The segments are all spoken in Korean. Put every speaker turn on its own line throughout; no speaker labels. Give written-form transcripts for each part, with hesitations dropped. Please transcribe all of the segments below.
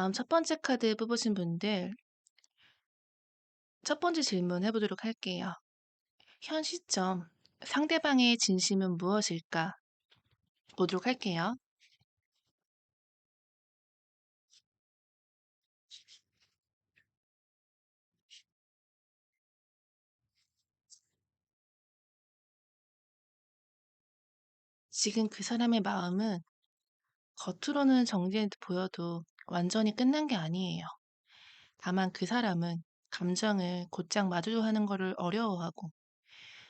다음 첫 번째 카드 뽑으신 분들 첫 번째 질문 해보도록 할게요. 현 시점 상대방의 진심은 무엇일까? 보도록 할게요. 지금 그 사람의 마음은 겉으로는 정리해 보여도 완전히 끝난 게 아니에요. 다만 그 사람은 감정을 곧장 마주하는 거를 어려워하고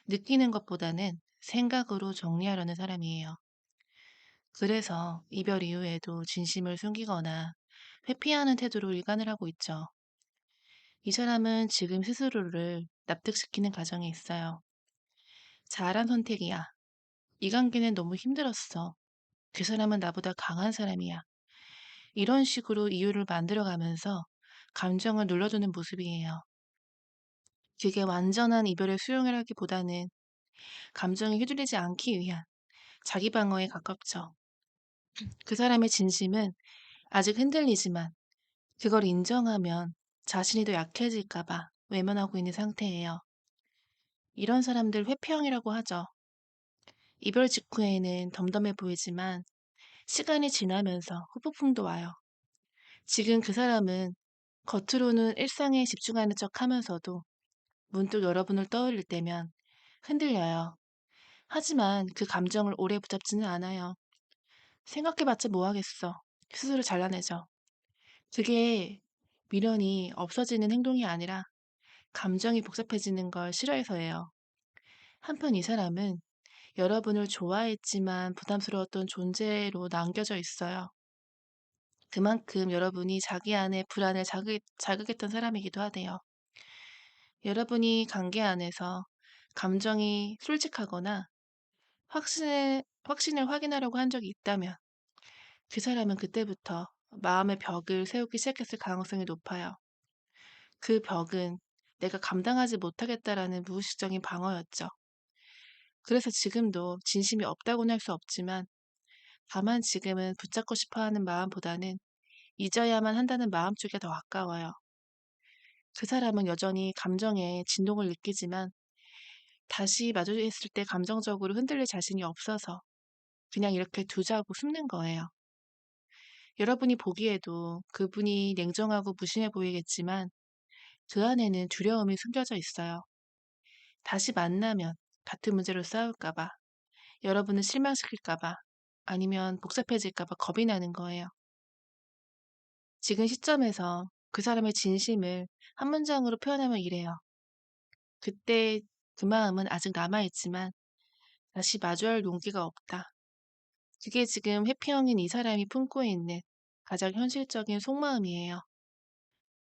느끼는 것보다는 생각으로 정리하려는 사람이에요. 그래서 이별 이후에도 진심을 숨기거나 회피하는 태도로 일관을 하고 있죠. 이 사람은 지금 스스로를 납득시키는 과정에 있어요. 잘한 선택이야. 이 관계는 너무 힘들었어. 그 사람은 나보다 강한 사람이야. 이런 식으로 이유를 만들어가면서 감정을 눌러두는 모습이에요. 그게 완전한 이별의 수용이라기보다는 감정이 휘둘리지 않기 위한 자기 방어에 가깝죠. 그 사람의 진심은 아직 흔들리지만 그걸 인정하면 자신이 더 약해질까봐 외면하고 있는 상태예요. 이런 사람들 회피형이라고 하죠. 이별 직후에는 덤덤해 보이지만 시간이 지나면서 후폭풍도 와요. 지금 그 사람은 겉으로는 일상에 집중하는 척 하면서도 문득 여러분을 떠올릴 때면 흔들려요. 하지만 그 감정을 오래 붙잡지는 않아요. 생각해봤자 뭐 하겠어. 스스로 잘라내죠. 그게 미련이 없어지는 행동이 아니라 감정이 복잡해지는 걸 싫어해서예요. 한편 이 사람은 여러분을 좋아했지만 부담스러웠던 존재로 남겨져 있어요. 그만큼 여러분이 자기 안에 불안을 자극했던 사람이기도 하대요. 여러분이 관계 안에서 감정이 솔직하거나 확신을 확인하려고 한 적이 있다면 그 사람은 그때부터 마음의 벽을 세우기 시작했을 가능성이 높아요. 그 벽은 내가 감당하지 못하겠다라는 무의식적인 방어였죠. 그래서 지금도 진심이 없다고는 할 수 없지만 다만 지금은 붙잡고 싶어 하는 마음보다는 잊어야만 한다는 마음 쪽이 더 가까워요. 그 사람은 여전히 감정에 진동을 느끼지만 다시 마주했을 때 감정적으로 흔들릴 자신이 없어서 그냥 이렇게 두자고 숨는 거예요. 여러분이 보기에도 그분이 냉정하고 무심해 보이겠지만 그 안에는 두려움이 숨겨져 있어요. 다시 만나면 같은 문제로 싸울까봐, 여러분을 실망시킬까봐, 아니면 복잡해질까봐 겁이 나는 거예요. 지금 시점에서 그 사람의 진심을 한 문장으로 표현하면 이래요. 그때 그 마음은 아직 남아있지만 다시 마주할 용기가 없다. 그게 지금 회피형인 이 사람이 품고 있는 가장 현실적인 속마음이에요.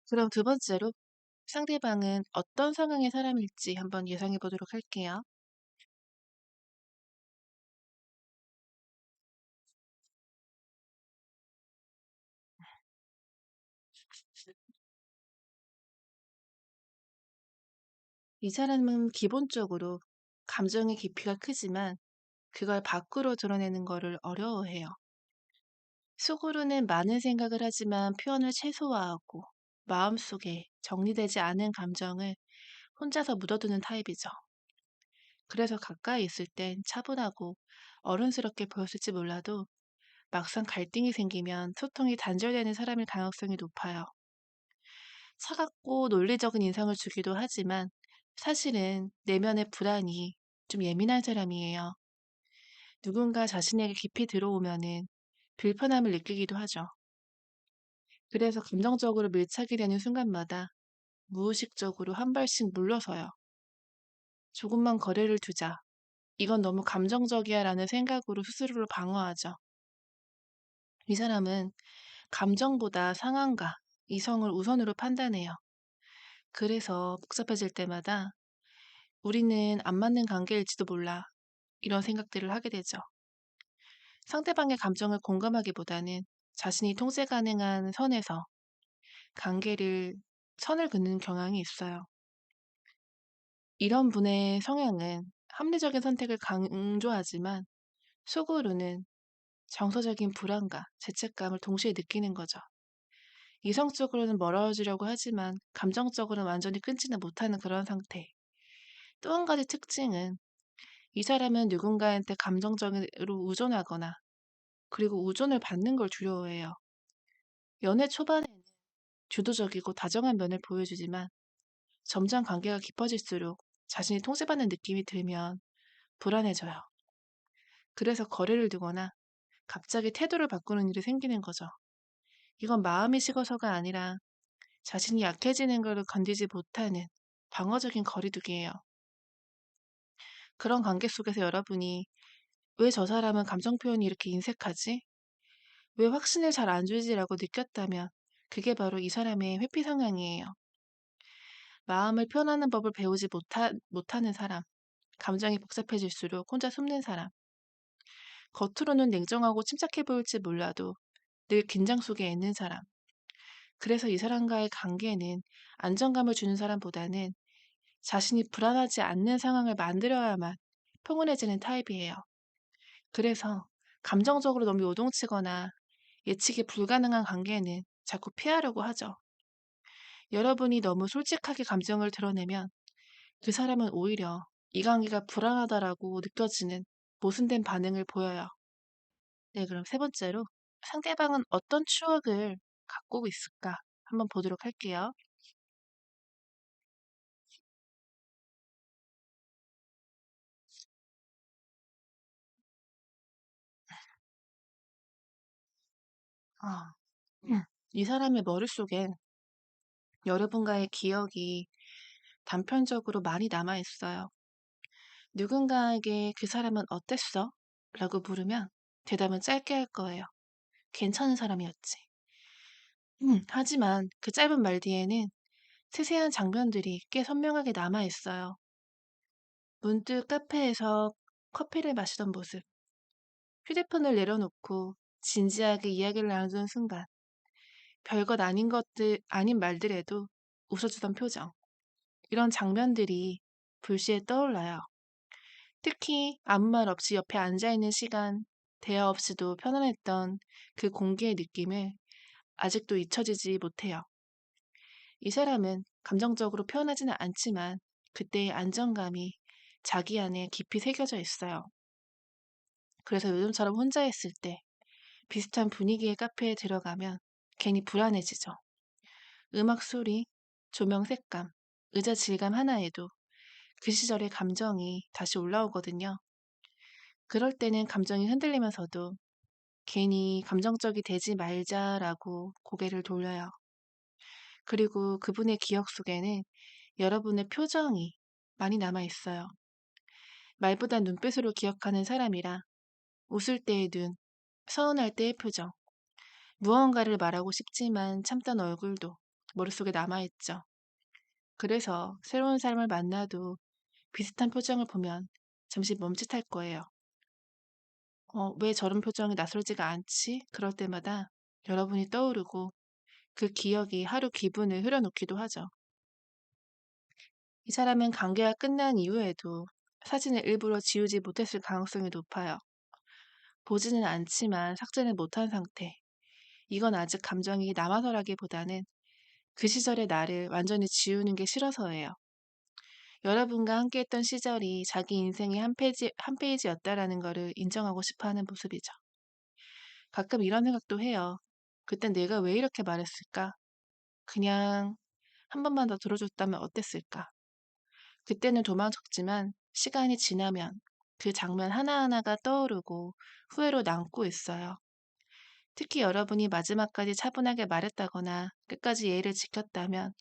그럼 두 번째로 상대방은 어떤 성향의 사람일지 한번 예상해 보도록 할게요. 이 사람은 기본적으로 감정의 깊이가 크지만 그걸 밖으로 드러내는 거를 어려워해요. 속으로는 많은 생각을 하지만 표현을 최소화하고 마음속에 정리되지 않은 감정을 혼자서 묻어두는 타입이죠. 그래서 가까이 있을 땐 차분하고 어른스럽게 보였을지 몰라도 막상 갈등이 생기면 소통이 단절되는 사람일 가능성이 높아요. 차갑고 논리적인 인상을 주기도 하지만 사실은 내면의 불안이 좀 예민한 사람이에요. 누군가 자신에게 깊이 들어오면은 불편함을 느끼기도 하죠. 그래서 감정적으로 밀착이 되는 순간마다 무의식적으로 한 발씩 물러서요. 조금만 거리를 두자. 이건 너무 감정적이야 라는 생각으로 스스로를 방어하죠. 이 사람은 감정보다 상황과 이성을 우선으로 판단해요. 그래서 복잡해질 때마다 우리는 안 맞는 관계일지도 몰라. 이런 생각들을 하게 되죠. 상대방의 감정을 공감하기보다는 자신이 통제 가능한 선에서 관계를 선을 긋는 경향이 있어요. 이런 분의 성향은 합리적인 선택을 강조하지만 속으로는 정서적인 불안과 죄책감을 동시에 느끼는 거죠. 이성적으로는 멀어지려고 하지만 감정적으로는 완전히 끊지는 못하는 그런 상태. 또 한 가지 특징은 이 사람은 누군가한테 감정적으로 의존하거나 그리고 의존을 받는 걸 두려워해요. 연애 초반에는 주도적이고 다정한 면을 보여주지만 점점 관계가 깊어질수록 자신이 통제받는 느낌이 들면 불안해져요. 그래서 거리를 두거나 갑자기 태도를 바꾸는 일이 생기는 거죠. 이건 마음이 식어서가 아니라 자신이 약해지는 걸 건디지 못하는 방어적인 거리두기예요. 그런 관계 속에서 여러분이 왜 저 사람은 감정 표현이 이렇게 인색하지? 왜 확신을 잘 안 주지라고 느꼈다면 그게 바로 이 사람의 회피 성향이에요. 마음을 표현하는 법을 배우지 못하는 사람, 감정이 복잡해질수록 혼자 숨는 사람, 겉으로는 냉정하고 침착해 보일지 몰라도 늘 긴장 속에 있는 사람. 그래서 이 사람과의 관계는 안정감을 주는 사람보다는 자신이 불안하지 않는 상황을 만들어야만 평온해지는 타입이에요. 그래서 감정적으로 너무 요동치거나 예측이 불가능한 관계는 자꾸 피하려고 하죠. 여러분이 너무 솔직하게 감정을 드러내면 그 사람은 오히려 이 관계가 불안하다라고 느껴지는 모순된 반응을 보여요. 네, 그럼 세 번째로 상대방은 어떤 추억을 갖고 있을까 한번 보도록 할게요. 아, 이 사람의 머릿속엔 여러분과의 기억이 단편적으로 많이 남아 있어요. 누군가에게 그 사람은 어땠어? 라고 물으면 대답은 짧게 할 거예요. 괜찮은 사람이었지. 하지만 그 짧은 말 뒤에는 세세한 장면들이 꽤 선명하게 남아 있어요. 문득 카페에서 커피를 마시던 모습, 휴대폰을 내려놓고 진지하게 이야기를 나누던 순간, 별것 아닌 아닌 말들에도 웃어주던 표정. 이런 장면들이 불시에 떠올라요. 특히 아무 말 없이 옆에 앉아있는 시간, 대화 없이도 편안했던 그 공기의 느낌을 아직도 잊혀지지 못해요. 이 사람은 감정적으로 표현하지는 않지만 그때의 안정감이 자기 안에 깊이 새겨져 있어요. 그래서 요즘처럼 혼자 있을 때 비슷한 분위기의 카페에 들어가면 괜히 불안해지죠. 음악 소리, 조명 색감, 의자 질감 하나에도 그 시절의 감정이 다시 올라오거든요. 그럴 때는 감정이 흔들리면서도 괜히 감정적이 되지 말자라고 고개를 돌려요. 그리고 그분의 기억 속에는 여러분의 표정이 많이 남아 있어요. 말보다 눈빛으로 기억하는 사람이라 웃을 때의 눈, 서운할 때의 표정, 무언가를 말하고 싶지만 참던 얼굴도 머릿속에 남아있죠. 그래서 새로운 사람을 만나도 비슷한 표정을 보면 잠시 멈칫할 거예요. 왜 저런 표정이 낯설지가 않지? 그럴 때마다 여러분이 떠오르고 그 기억이 하루 기분을 흐려놓기도 하죠. 이 사람은 관계가 끝난 이후에도 사진을 일부러 지우지 못했을 가능성이 높아요. 보지는 않지만 삭제는 못한 상태. 이건 아직 감정이 남아서라기보다는 그 시절의 나를 완전히 지우는 게 싫어서예요. 여러분과 함께했던 시절이 자기 인생의 한 페이지였다라는 거를 인정하고 싶어 하는 모습이죠. 가끔 이런 생각도 해요. 그땐 내가 왜 이렇게 말했을까? 그냥 한 번만 더 들어줬다면 어땠을까? 그때는 도망쳤지만 시간이 지나면 그 장면 하나하나가 떠오르고 후회로 남고 있어요. 특히 여러분이 마지막까지 차분하게 말했다거나 끝까지 예의를 지켰다면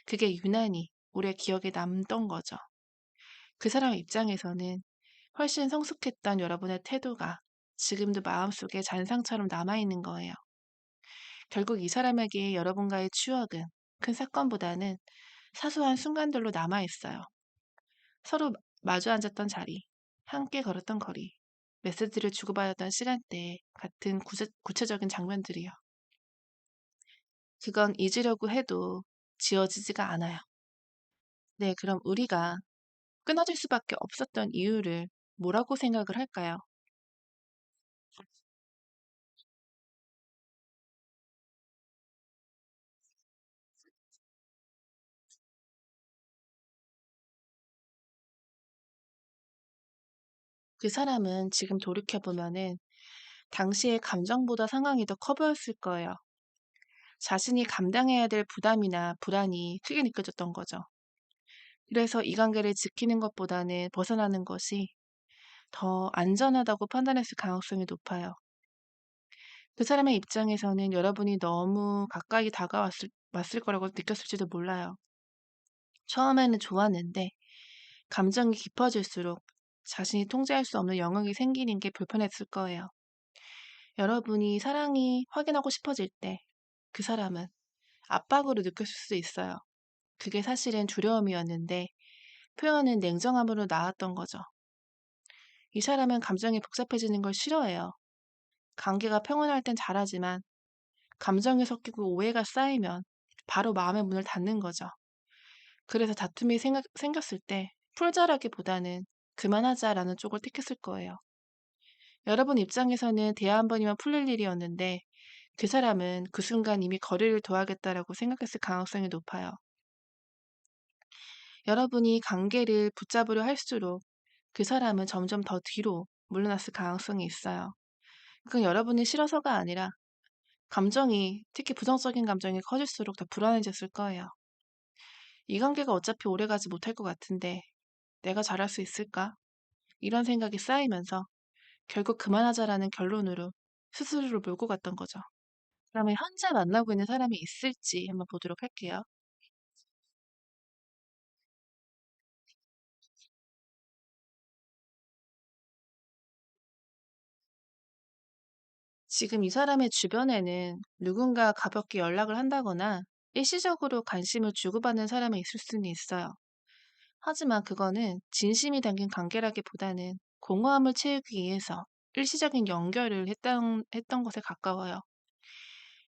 그게 유난히 오래 기억에 남던 거죠. 그 사람 입장에서는 훨씬 성숙했던 여러분의 태도가 지금도 마음속에 잔상처럼 남아있는 거예요. 결국 이 사람에게 여러분과의 추억은 큰 사건보다는 사소한 순간들로 남아있어요. 서로 마주 앉았던 자리, 함께 걸었던 거리, 메시지를 주고받았던 시간대 같은 구체적인 장면들이요. 그건 잊으려고 해도 지워지지가 않아요. 네, 그럼 우리가 끊어질 수밖에 없었던 이유를 뭐라고 생각을 할까요? 그 사람은 지금 돌이켜보면은 당시의 감정보다 상황이 더 커 보였을 거예요. 자신이 감당해야 될 부담이나 불안이 크게 느껴졌던 거죠. 그래서 이 관계를 지키는 것보다는 벗어나는 것이 더 안전하다고 판단했을 가능성이 높아요. 그 사람의 입장에서는 여러분이 너무 가까이 왔을 거라고 느꼈을지도 몰라요. 처음에는 좋았는데 감정이 깊어질수록 자신이 통제할 수 없는 영역이 생기는 게 불편했을 거예요. 여러분이 사랑이 확인하고 싶어질 때 그 사람은 압박으로 느꼈을 수 있어요. 그게 사실은 두려움이었는데 표현은 냉정함으로 나왔던 거죠. 이 사람은 감정이 복잡해지는 걸 싫어해요. 관계가 평온할 땐 잘하지만 감정이 섞이고 오해가 쌓이면 바로 마음의 문을 닫는 거죠. 그래서 다툼이 생겼을 때 풀자라기보다는 그만하자라는 쪽을 택했을 거예요. 여러분 입장에서는 대화 한 번이면 풀릴 일이었는데 그 사람은 그 순간 이미 거리를 둬야겠다라고 생각했을 가능성이 높아요. 여러분이 관계를 붙잡으려 할수록 그 사람은 점점 더 뒤로 물러났을 가능성이 있어요. 그건 여러분이 싫어서가 아니라 감정이, 특히 부정적인 감정이 커질수록 더 불안해졌을 거예요. 이 관계가 어차피 오래가지 못할 것 같은데 내가 잘할 수 있을까? 이런 생각이 쌓이면서 결국 그만하자라는 결론으로 스스로를 몰고 갔던 거죠. 그러면 현재 만나고 있는 사람이 있을지 한번 보도록 할게요. 지금 이 사람의 주변에는 누군가 가볍게 연락을 한다거나 일시적으로 관심을 주고받는 사람이 있을 수는 있어요. 하지만 그거는 진심이 담긴 관계라기보다는 공허함을 채우기 위해서 일시적인 연결을 했던 것에 가까워요.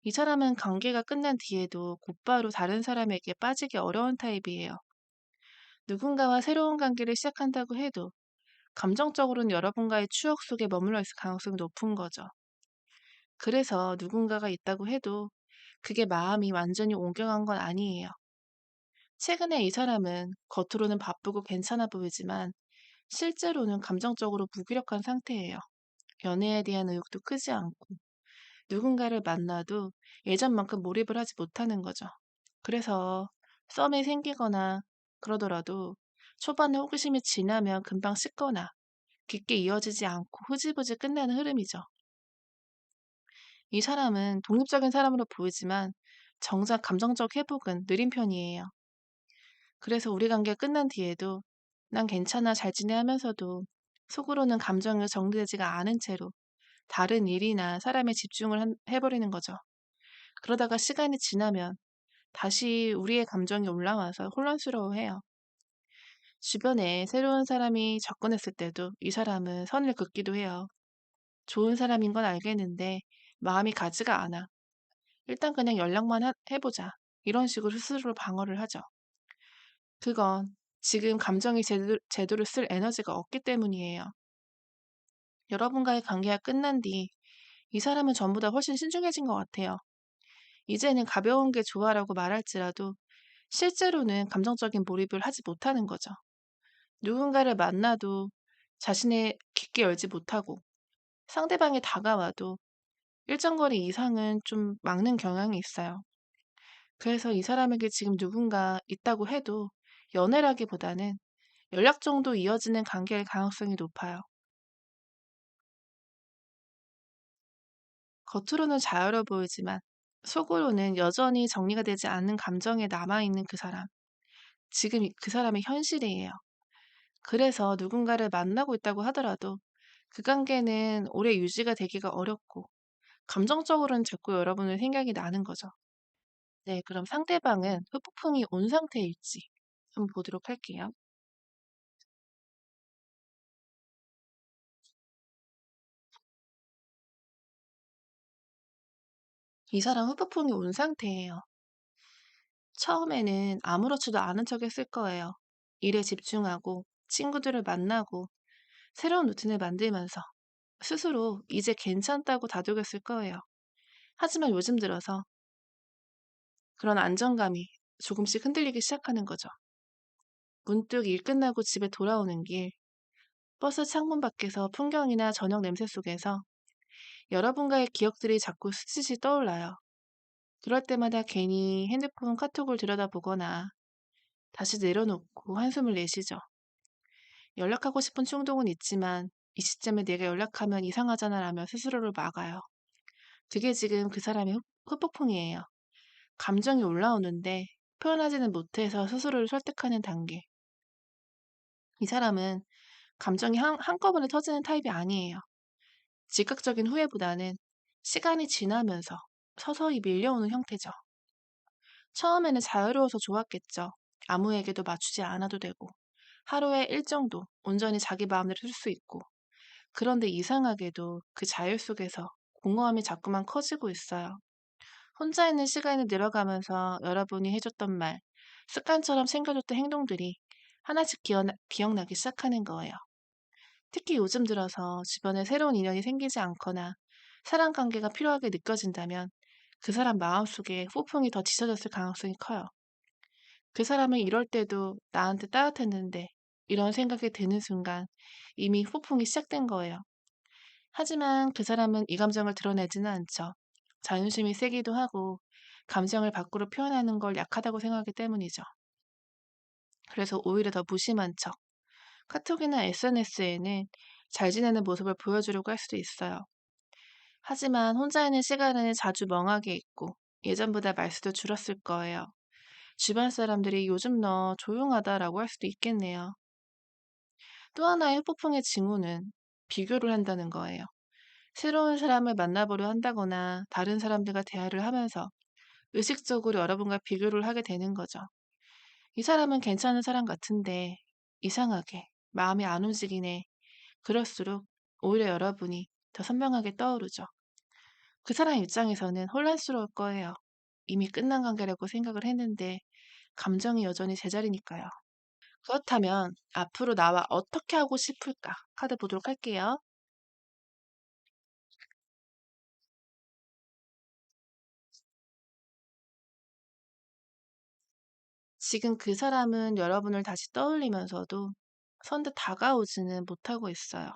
이 사람은 관계가 끝난 뒤에도 곧바로 다른 사람에게 빠지기 어려운 타입이에요. 누군가와 새로운 관계를 시작한다고 해도 감정적으로는 여러분과의 추억 속에 머물러 있을 가능성이 높은 거죠. 그래서 누군가가 있다고 해도 그게 마음이 완전히 옮겨간 건 아니에요. 최근에 이 사람은 겉으로는 바쁘고 괜찮아 보이지만 실제로는 감정적으로 무기력한 상태예요. 연애에 대한 의욕도 크지 않고 누군가를 만나도 예전만큼 몰입을 하지 못하는 거죠. 그래서 썸이 생기거나 그러더라도 초반에 호기심이 지나면 금방 식거나 깊게 이어지지 않고 흐지부지 끝나는 흐름이죠. 이 사람은 독립적인 사람으로 보이지만 정작 감정적 회복은 느린 편이에요. 그래서 우리 관계가 끝난 뒤에도 난 괜찮아 잘 지내 하면서도 속으로는 감정이 정리되지가 않은 채로 다른 일이나 사람에 해버리는 거죠. 그러다가 시간이 지나면 다시 우리의 감정이 올라와서 혼란스러워해요. 주변에 새로운 사람이 접근했을 때도 이 사람은 선을 긋기도 해요. 좋은 사람인 건 알겠는데 마음이 가지가 않아. 일단 그냥 해보자. 이런 식으로 스스로 방어를 하죠. 그건 지금 감정이 제대로 쓸 에너지가 없기 때문이에요. 여러분과의 관계가 끝난 뒤 이 사람은 전보다 훨씬 신중해진 것 같아요. 이제는 가벼운 게 좋아라고 말할지라도 실제로는 감정적인 몰입을 하지 못하는 거죠. 누군가를 만나도 자신의 깊게 열지 못하고 상대방이 다가와도 일정 거리 이상은 좀 막는 경향이 있어요. 그래서 이 사람에게 지금 누군가 있다고 해도 연애라기보다는 연락 정도 이어지는 관계일 가능성이 높아요. 겉으로는 자유로워 보이지만 속으로는 여전히 정리가 되지 않는 감정에 남아있는 그 사람. 지금 그 사람의 현실이에요. 그래서 누군가를 만나고 있다고 하더라도 그 관계는 오래 유지가 되기가 어렵고 감정적으로는 자꾸 여러분의 생각이 나는 거죠. 네, 그럼 상대방은 후폭풍이 온 상태일지 한번 보도록 할게요. 이 사람 후폭풍이 온 상태예요. 처음에는 아무렇지도 않은 척 했을 거예요. 일에 집중하고 친구들을 만나고 새로운 루틴을 만들면서 스스로 이제 괜찮다고 다독였을 거예요. 하지만 요즘 들어서 그런 안정감이 조금씩 흔들리기 시작하는 거죠. 문득 일 끝나고 집에 돌아오는 길, 버스 창문 밖에서 풍경이나 저녁 냄새 속에서 여러분과의 기억들이 자꾸 스치듯이 떠올라요. 그럴 때마다 괜히 핸드폰 카톡을 들여다보거나 다시 내려놓고 한숨을 내쉬죠. 연락하고 싶은 충동은 있지만 이 시점에 내가 연락하면 이상하잖아 라며 스스로를 막아요. 그게 지금 그 사람의 후폭풍이에요. 감정이 올라오는데 표현하지는 못해서 스스로를 설득하는 단계. 이 사람은 감정이 한꺼번에 터지는 타입이 아니에요. 즉각적인 후회보다는 시간이 지나면서 서서히 밀려오는 형태죠. 처음에는 자유로워서 좋았겠죠. 아무에게도 맞추지 않아도 되고, 하루에 일정도 온전히 자기 마음대로 쓸 수 있고, 그런데 이상하게도 그 자유 속에서 공허함이 자꾸만 커지고 있어요. 혼자 있는 시간이 늘어가면서 여러분이 해줬던 말, 습관처럼 챙겨줬던 행동들이 하나씩 기억나기 시작하는 거예요. 특히 요즘 들어서 주변에 새로운 인연이 생기지 않거나 사람 관계가 필요하게 느껴진다면 그 사람 마음속에 후폭풍이 더 짙어졌을 가능성이 커요. 그 사람은 이럴 때도 나한테 따뜻했는데 이런 생각이 드는 순간 이미 후폭풍이 시작된 거예요. 하지만 그 사람은 이 감정을 드러내지는 않죠. 자존심이 세기도 하고 감정을 밖으로 표현하는 걸 약하다고 생각하기 때문이죠. 그래서 오히려 더 무심한 척. 카톡이나 SNS에는 잘 지내는 모습을 보여주려고 할 수도 있어요. 하지만 혼자 있는 시간에는 자주 멍하게 있고 예전보다 말수도 줄었을 거예요. 주변 사람들이 요즘 너 조용하다라고 할 수도 있겠네요. 또 하나의 후폭풍의 징후는 비교를 한다는 거예요. 새로운 사람을 만나보려 한다거나 다른 사람들과 대화를 하면서 의식적으로 여러분과 비교를 하게 되는 거죠. 이 사람은 괜찮은 사람 같은데 이상하게 마음이 안 움직이네. 그럴수록 오히려 여러분이 더 선명하게 떠오르죠. 그 사람 입장에서는 혼란스러울 거예요. 이미 끝난 관계라고 생각을 했는데 감정이 여전히 제자리니까요. 그렇다면 앞으로 나와 어떻게 하고 싶을까? 카드 보도록 할게요. 지금 그 사람은 여러분을 다시 떠올리면서도 선뜻 다가오지는 못하고 있어요.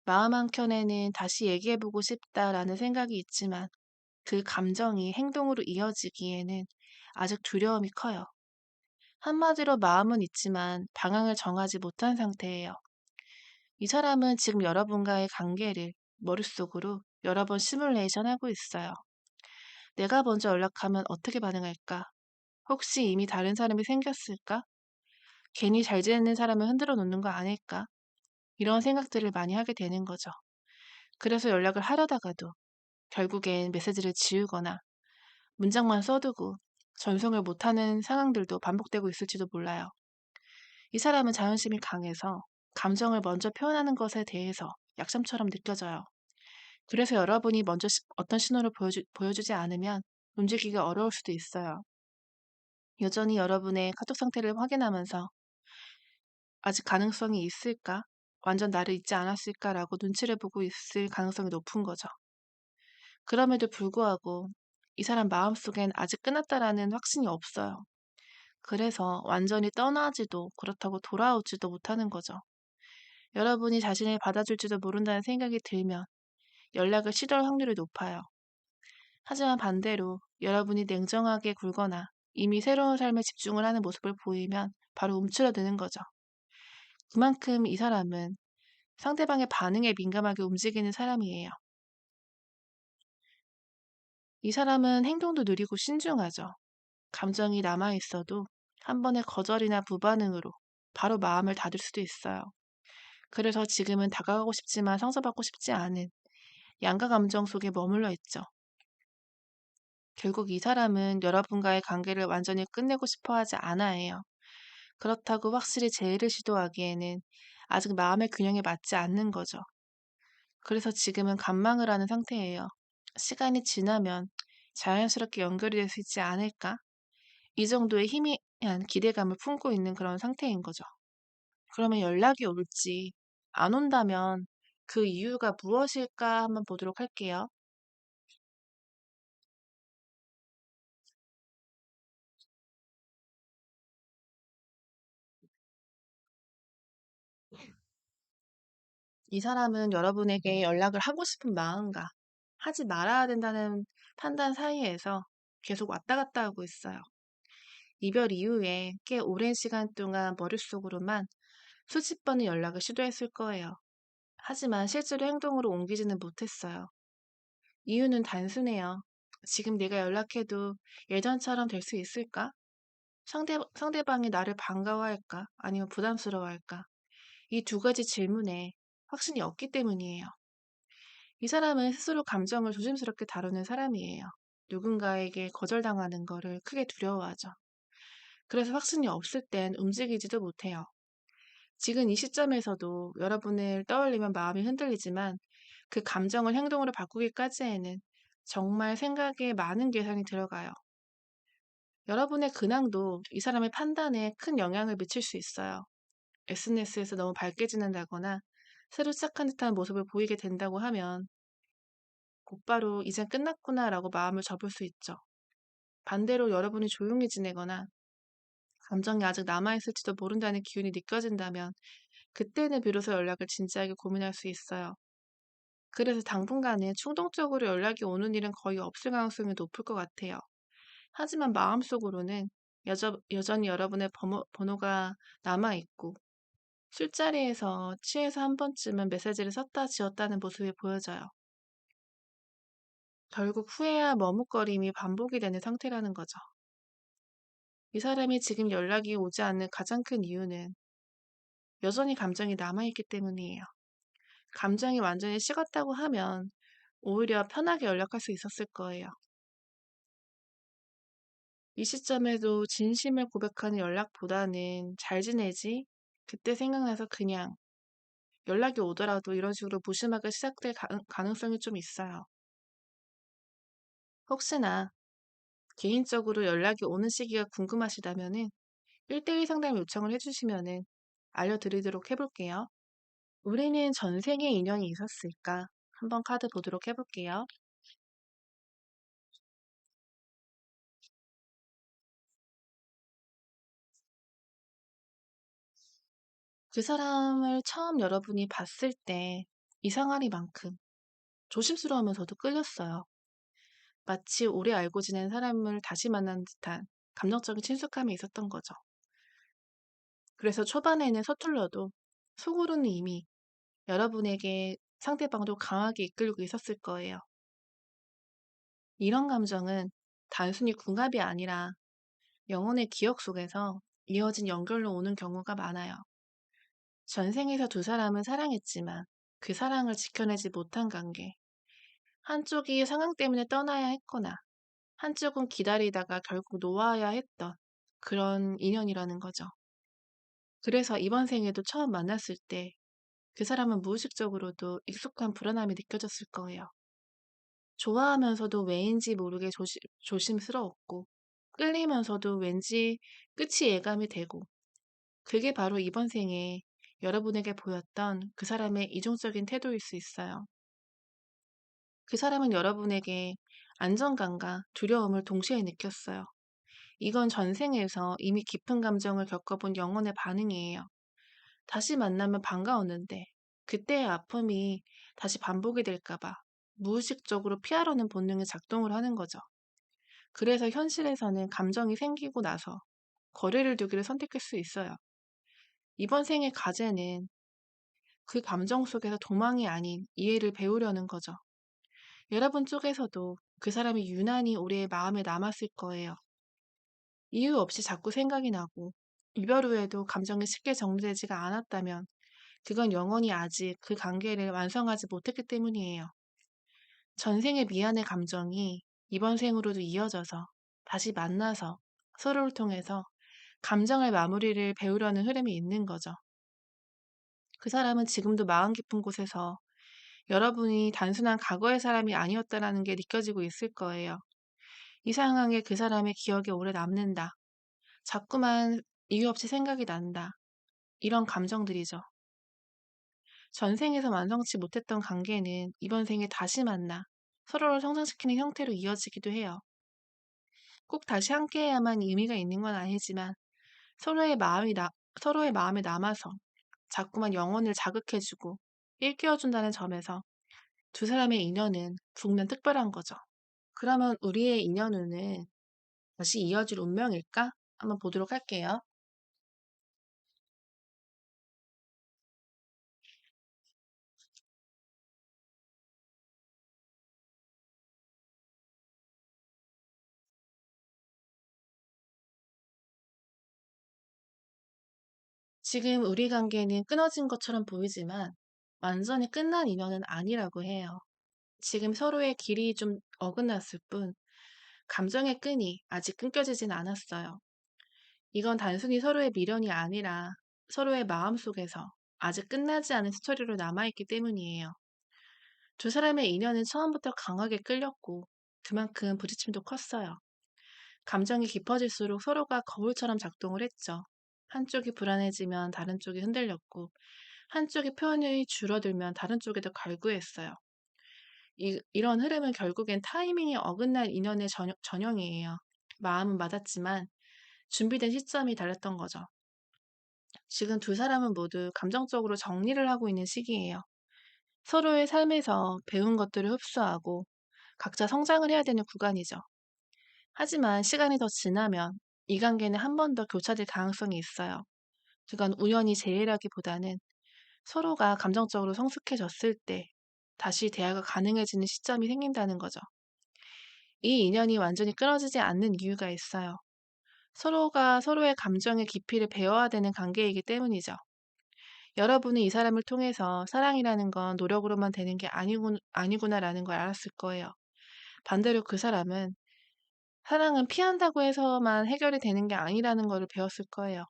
마음 한켠에는 다시 얘기해보고 싶다라는 생각이 있지만 그 감정이 행동으로 이어지기에는 아직 두려움이 커요. 한마디로 마음은 있지만 방향을 정하지 못한 상태예요. 이 사람은 지금 여러분과의 관계를 머릿속으로 여러 번 시뮬레이션 하고 있어요. 내가 먼저 연락하면 어떻게 반응할까? 혹시 이미 다른 사람이 생겼을까? 괜히 잘 지내는 사람을 흔들어 놓는 거 아닐까? 이런 생각들을 많이 하게 되는 거죠. 그래서 연락을 하려다가도 결국엔 메시지를 지우거나 문장만 써두고 전송을 못하는 상황들도 반복되고 있을지도 몰라요. 이 사람은 자존심이 강해서 감정을 먼저 표현하는 것에 대해서 약점처럼 느껴져요. 그래서 여러분이 먼저 어떤 신호를 보여주지 않으면 움직이기가 어려울 수도 있어요. 여전히 여러분의 카톡 상태를 확인하면서 아직 가능성이 있을까? 완전 나를 잊지 않았을까라고 눈치를 보고 있을 가능성이 높은 거죠. 그럼에도 불구하고 이 사람 마음속엔 아직 끝났다라는 확신이 없어요. 그래서 완전히 떠나지도 그렇다고 돌아오지도 못하는 거죠. 여러분이 자신을 받아줄지도 모른다는 생각이 들면 연락을 시도할 확률이 높아요. 하지만 반대로 여러분이 냉정하게 굴거나 이미 새로운 삶에 집중을 하는 모습을 보이면 바로 움츠러드는 거죠. 그만큼 이 사람은 상대방의 반응에 민감하게 움직이는 사람이에요. 이 사람은 행동도 느리고 신중하죠. 감정이 남아있어도 한 번의 거절이나 무반응으로 바로 마음을 닫을 수도 있어요. 그래서 지금은 다가가고 싶지만 상처받고 싶지 않은 양가 감정 속에 머물러 있죠. 결국 이 사람은 여러분과의 관계를 완전히 끝내고 싶어 하지 않아요. 그렇다고 확실히 재회를 시도하기에는 아직 마음의 균형에 맞지 않는 거죠. 그래서 지금은 관망을 하는 상태예요. 시간이 지나면 자연스럽게 연결이 될 수 있지 않을까? 이 정도의 희미한 기대감을 품고 있는 그런 상태인 거죠. 그러면 연락이 올지 안 온다면 그 이유가 무엇일까 한번 보도록 할게요. 이 사람은 여러분에게 연락을 하고 싶은 마음과 하지 말아야 된다는 판단 사이에서 계속 왔다 갔다 하고 있어요. 이별 이후에 꽤 오랜 시간 동안 머릿속으로만 수십 번의 연락을 시도했을 거예요. 하지만 실제로 행동으로 옮기지는 못했어요. 이유는 단순해요. 지금 내가 연락해도 예전처럼 될 수 있을까? 상대방이 나를 반가워할까? 아니면 부담스러워할까? 이 두 가지 질문에 확신이 없기 때문이에요. 이 사람은 스스로 감정을 조심스럽게 다루는 사람이에요. 누군가에게 거절당하는 거를 크게 두려워하죠. 그래서 확신이 없을 땐 움직이지도 못해요. 지금 이 시점에서도 여러분을 떠올리면 마음이 흔들리지만 그 감정을 행동으로 바꾸기까지에는 정말 생각에 많은 계산이 들어가요. 여러분의 근황도 이 사람의 판단에 큰 영향을 미칠 수 있어요. SNS에서 너무 밝게 지낸다거나 새로 시작한 듯한 모습을 보이게 된다고 하면 곧바로 이젠 끝났구나라고 마음을 접을 수 있죠. 반대로 여러분이 조용히 지내거나 감정이 아직 남아있을지도 모른다는 기운이 느껴진다면 그때는 비로소 연락을 진지하게 고민할 수 있어요. 그래서 당분간은 충동적으로 연락이 오는 일은 거의 없을 가능성이 높을 것 같아요. 하지만 마음속으로는 여전히 여러분의 번호가 남아있고 술자리에서 취해서 한 번쯤은 메시지를 썼다 지웠다는 모습이 보여져요. 결국 후회와 머뭇거림이 반복이 되는 상태라는 거죠. 이 사람이 지금 연락이 오지 않는 가장 큰 이유는 여전히 감정이 남아있기 때문이에요. 감정이 완전히 식었다고 하면 오히려 편하게 연락할 수 있었을 거예요. 이 시점에도 진심을 고백하는 연락보다는 잘 지내지? 그때 생각나서 그냥 연락이 오더라도 이런 식으로 무심하게 시작될 가능성이 좀 있어요. 혹시나 개인적으로 연락이 오는 시기가 궁금하시다면은 1대1 상담 요청을 해주시면은 알려드리도록 해볼게요. 우리는 전생에 인연이 있었을까? 한번 카드 보도록 해볼게요. 그 사람을 처음 여러분이 봤을 때 이상하리만큼 조심스러우면서도 끌렸어요. 마치 오래 알고 지낸 사람을 다시 만난 듯한 감정적인 친숙함이 있었던 거죠. 그래서 초반에는 서툴러도 속으로는 이미 여러분에게 상대방도 강하게 이끌고 있었을 거예요. 이런 감정은 단순히 궁합이 아니라 영혼의 기억 속에서 이어진 연결로 오는 경우가 많아요. 전생에서 두 사람은 사랑했지만 그 사랑을 지켜내지 못한 관계. 한쪽이 상황 때문에 떠나야 했거나 한쪽은 기다리다가 결국 놓아야 했던 그런 인연이라는 거죠. 그래서 이번 생에도 처음 만났을 때 그 사람은 무의식적으로도 익숙한 불안함이 느껴졌을 거예요. 좋아하면서도 왜인지 모르게 조심스러웠고, 끌리면서도 왠지 끝이 예감이 되고, 그게 바로 이번 생에 여러분에게 보였던 그 사람의 이중적인 태도일 수 있어요. 그 사람은 여러분에게 안정감과 두려움을 동시에 느꼈어요. 이건 전생에서 이미 깊은 감정을 겪어본 영혼의 반응이에요. 다시 만나면 반가웠는데 그때의 아픔이 다시 반복이 될까봐 무의식적으로 피하려는 본능이 작동을 하는 거죠. 그래서 현실에서는 감정이 생기고 나서 거리를 두기를 선택할 수 있어요. 이번 생의 과제는 그 감정 속에서 도망이 아닌 이해를 배우려는 거죠. 여러분 쪽에서도 그 사람이 유난히 오래 마음에 남았을 거예요. 이유 없이 자꾸 생각이 나고 이별 후에도 감정이 쉽게 정리되지가 않았다면 그건 영원히 아직 그 관계를 완성하지 못했기 때문이에요. 전생의 미안의 감정이 이번 생으로도 이어져서 다시 만나서 서로를 통해서 감정의 마무리를 배우려는 흐름이 있는 거죠. 그 사람은 지금도 마음 깊은 곳에서 여러분이 단순한 과거의 사람이 아니었다라는 게 느껴지고 있을 거예요. 이 상황에 그 사람의 기억이 오래 남는다. 자꾸만 이유 없이 생각이 난다. 이런 감정들이죠. 전생에서 완성치 못했던 관계는 이번 생에 다시 만나 서로를 성장시키는 형태로 이어지기도 해요. 꼭 다시 함께해야만 의미가 있는 건 아니지만 서로의 마음이 서로의 마음에 남아서 자꾸만 영혼을 자극해주고 일깨워준다는 점에서 두 사람의 인연은 분명 특별한 거죠. 그러면 우리의 인연은 다시 이어질 운명일까? 한번 보도록 할게요. 지금 우리 관계는 끊어진 것처럼 보이지만 완전히 끝난 인연은 아니라고 해요. 지금 서로의 길이 좀 어긋났을 뿐 감정의 끈이 아직 끊겨지진 않았어요. 이건 단순히 서로의 미련이 아니라 서로의 마음속에서 아직 끝나지 않은 스토리로 남아있기 때문이에요. 두 사람의 인연은 처음부터 강하게 끌렸고 그만큼 부딪힘도 컸어요. 감정이 깊어질수록 서로가 거울처럼 작동을 했죠. 한쪽이 불안해지면 다른 쪽이 흔들렸고 한쪽의 표현이 줄어들면 다른 쪽에도 갈구했어요. 이런 흐름은 결국엔 타이밍이 어긋난 인연의 전형이에요. 마음은 맞았지만 준비된 시점이 달랐던 거죠. 지금 두 사람은 모두 감정적으로 정리를 하고 있는 시기예요. 서로의 삶에서 배운 것들을 흡수하고 각자 성장을 해야 되는 구간이죠. 하지만 시간이 더 지나면 이 관계는 한 번 더 교차될 가능성이 있어요. 그건 우연히 재해라기보다는 서로가 감정적으로 성숙해졌을 때 다시 대화가 가능해지는 시점이 생긴다는 거죠. 이 인연이 완전히 끊어지지 않는 이유가 있어요. 서로가 서로의 감정의 깊이를 배워야 되는 관계이기 때문이죠. 여러분은 이 사람을 통해서 사랑이라는 건 노력으로만 되는 게 아니구나라는 걸 알았을 거예요. 반대로 그 사람은 사랑은 피한다고 해서만 해결이 되는 게 아니라는 거를 배웠을 거예요.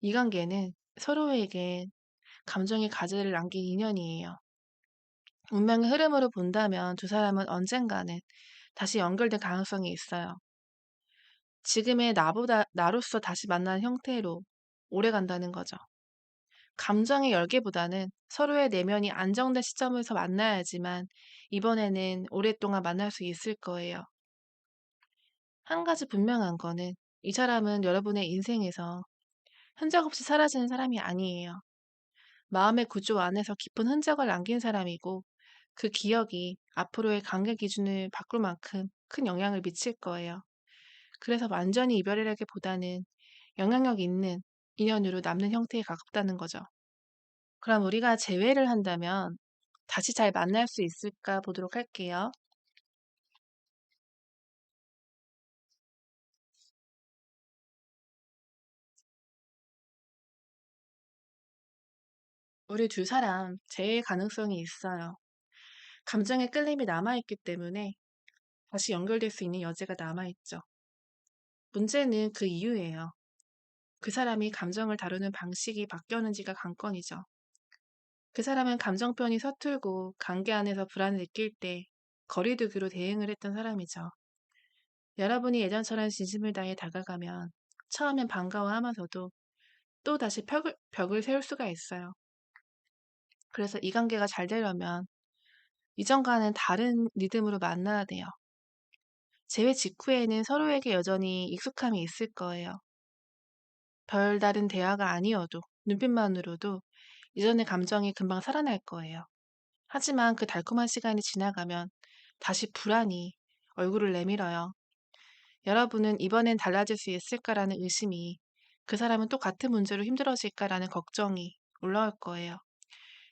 이 관계는 서로에게 감정의 가지를 남긴 인연이에요. 운명의 흐름으로 본다면 두 사람은 언젠가는 다시 연결될 가능성이 있어요. 지금의 나로서 다시 만나는 형태로 오래 간다는 거죠. 감정의 열기보다는 서로의 내면이 안정된 시점에서 만나야지만 이번에는 오랫동안 만날 수 있을 거예요. 한 가지 분명한 거는 이 사람은 여러분의 인생에서 흔적 없이 사라지는 사람이 아니에요. 마음의 구조 안에서 깊은 흔적을 남긴 사람이고 그 기억이 앞으로의 관계 기준을 바꿀 만큼 큰 영향을 미칠 거예요. 그래서 완전히 이별이라기보다는 영향력 있는 인연으로 남는 형태에 가깝다는 거죠. 그럼 우리가 재회를 한다면 다시 잘 만날 수 있을까 보도록 할게요. 우리 두 사람 재회 가능성이 있어요. 감정의 끌림이 남아있기 때문에 다시 연결될 수 있는 여지가 남아있죠. 문제는 그 이유예요. 그 사람이 감정을 다루는 방식이 바뀌었는지가 관건이죠. 그 사람은 감정 표현이 서툴고 관계 안에서 불안을 느낄 때 거리두기로 대응을 했던 사람이죠. 여러분이 예전처럼 진심을 다해 다가가면 처음엔 반가워하면서도 또 다시 벽을 세울 수가 있어요. 그래서 이 관계가 잘 되려면 이전과는 다른 리듬으로 만나야 돼요. 재회 직후에는 서로에게 여전히 익숙함이 있을 거예요. 별다른 대화가 아니어도 눈빛만으로도 이전의 감정이 금방 살아날 거예요. 하지만 그 달콤한 시간이 지나가면 다시 불안이 얼굴을 내밀어요. 여러분은 이번엔 달라질 수 있을까라는 의심이, 그 사람은 또 같은 문제로 힘들어질까라는 걱정이 올라올 거예요.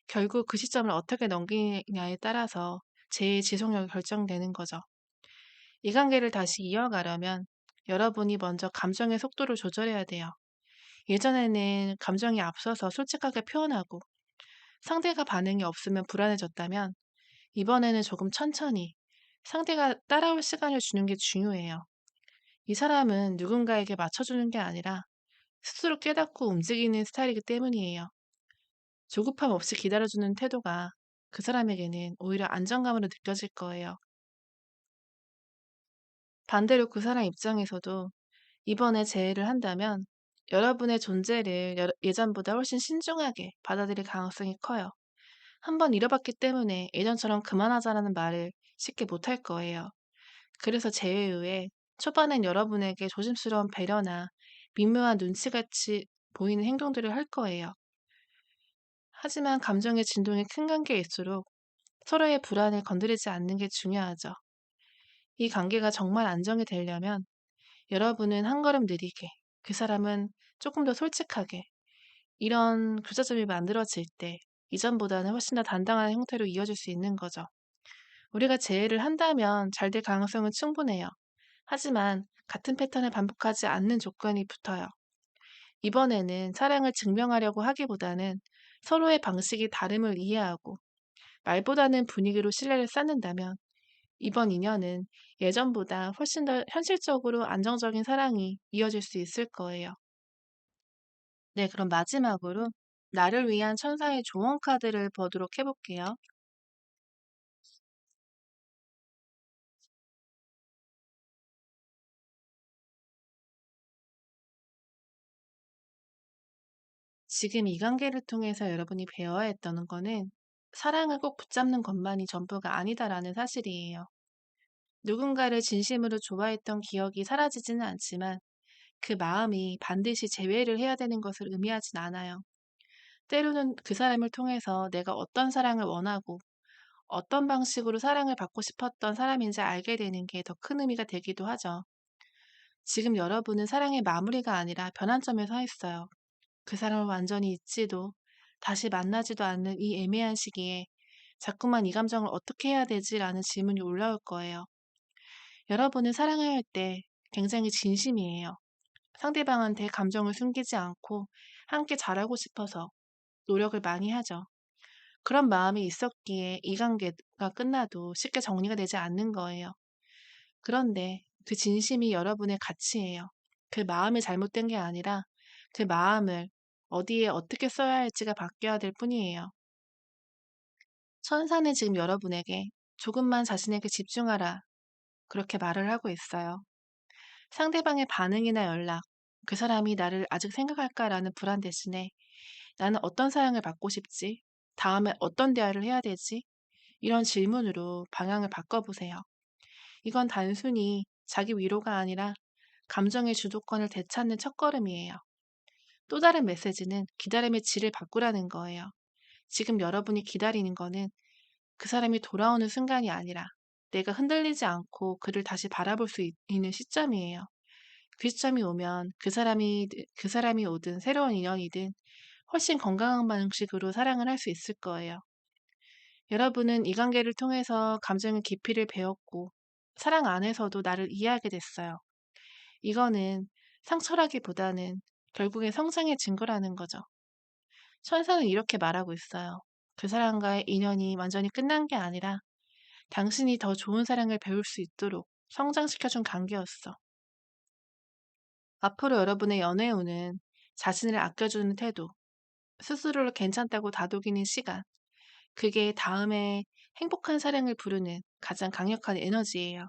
결국 그 시점을 어떻게 넘기냐에 따라서 제 지속력이 결정되는 거죠. 이 관계를 다시 이어가려면 여러분이 먼저 감정의 속도를 조절해야 돼요. 예전에는 감정이 앞서서 솔직하게 표현하고 상대가 반응이 없으면 불안해졌다면 이번에는 조금 천천히 상대가 따라올 시간을 주는 게 중요해요. 이 사람은 누군가에게 맞춰주는 게 아니라 스스로 깨닫고 움직이는 스타일이기 때문이에요. 조급함 없이 기다려주는 태도가 그 사람에게는 오히려 안정감으로 느껴질 거예요. 반대로 그 사람 입장에서도 이번에 재회를 한다면 여러분의 존재를 예전보다 훨씬 신중하게 받아들일 가능성이 커요. 한번 잃어봤기 때문에 예전처럼 그만하자라는 말을 쉽게 못할 거예요. 그래서 재회 후에 초반엔 여러분에게 조심스러운 배려나 미묘한 눈치같이 보이는 행동들을 할 거예요. 하지만 감정의 진동이 큰 관계일수록 서로의 불안을 건드리지 않는 게 중요하죠. 이 관계가 정말 안정이 되려면 여러분은 한 걸음 느리게, 그 사람은 조금 더 솔직하게, 이런 교차점이 만들어질 때 이전보다는 훨씬 더 단단한 형태로 이어질 수 있는 거죠. 우리가 재회를 한다면 잘 될 가능성은 충분해요. 하지만 같은 패턴을 반복하지 않는 조건이 붙어요. 이번에는 사랑을 증명하려고 하기보다는 서로의 방식이 다름을 이해하고 말보다는 분위기로 신뢰를 쌓는다면 이번 인연은 예전보다 훨씬 더 현실적으로 안정적인 사랑이 이어질 수 있을 거예요. 네, 그럼 마지막으로 나를 위한 천사의 조언 카드를 보도록 해볼게요. 지금 이 관계를 통해서 여러분이 배워야 했다는 거는 사랑을 꼭 붙잡는 것만이 전부가 아니다라는 사실이에요. 누군가를 진심으로 좋아했던 기억이 사라지지는 않지만 그 마음이 반드시 재회를 해야 되는 것을 의미하진 않아요. 때로는 그 사람을 통해서 내가 어떤 사랑을 원하고 어떤 방식으로 사랑을 받고 싶었던 사람인지 알게 되는 게 더 큰 의미가 되기도 하죠. 지금 여러분은 사랑의 마무리가 아니라 변환점에 서 있어요. 그 사람을 완전히 잊지도 다시 만나지도 않는 이 애매한 시기에 자꾸만 이 감정을 어떻게 해야 되지라는 질문이 올라올 거예요. 여러분은 사랑을 할 때 굉장히 진심이에요. 상대방한테 감정을 숨기지 않고 함께 잘하고 싶어서 노력을 많이 하죠. 그런 마음이 있었기에 이 관계가 끝나도 쉽게 정리가 되지 않는 거예요. 그런데 그 진심이 여러분의 가치예요. 그 마음이 잘못된 게 아니라 그 마음을 어디에 어떻게 써야 할지가 바뀌어야 될 뿐이에요. 천사는 지금 여러분에게 조금만 자신에게 집중하라. 그렇게 말을 하고 있어요. 상대방의 반응이나 연락, 그 사람이 나를 아직 생각할까라는 불안 대신에 나는 어떤 사랑을 받고 싶지? 다음에 어떤 대화를 해야 되지? 이런 질문으로 방향을 바꿔보세요. 이건 단순히 자기 위로가 아니라 감정의 주도권을 되찾는 첫걸음이에요. 또 다른 메시지는 기다림의 질을 바꾸라는 거예요. 지금 여러분이 기다리는 거는 그 사람이 돌아오는 순간이 아니라 내가 흔들리지 않고 그를 다시 바라볼 수 있는 시점이에요. 그 시점이 오면 그 사람이 오든 새로운 인연이든 훨씬 건강한 방식으로 사랑을 할 수 있을 거예요. 여러분은 이 관계를 통해서 감정의 깊이를 배웠고 사랑 안에서도 나를 이해하게 됐어요. 이거는 상처라기보다는 결국엔 성장의 증거라는 거죠. 천사는 이렇게 말하고 있어요. 그 사람과의 인연이 완전히 끝난 게 아니라 당신이 더 좋은 사랑을 배울 수 있도록 성장시켜준 관계였어. 앞으로 여러분의 연애운은 자신을 아껴주는 태도, 스스로를 괜찮다고 다독이는 시간, 그게 다음에 행복한 사랑을 부르는 가장 강력한 에너지예요.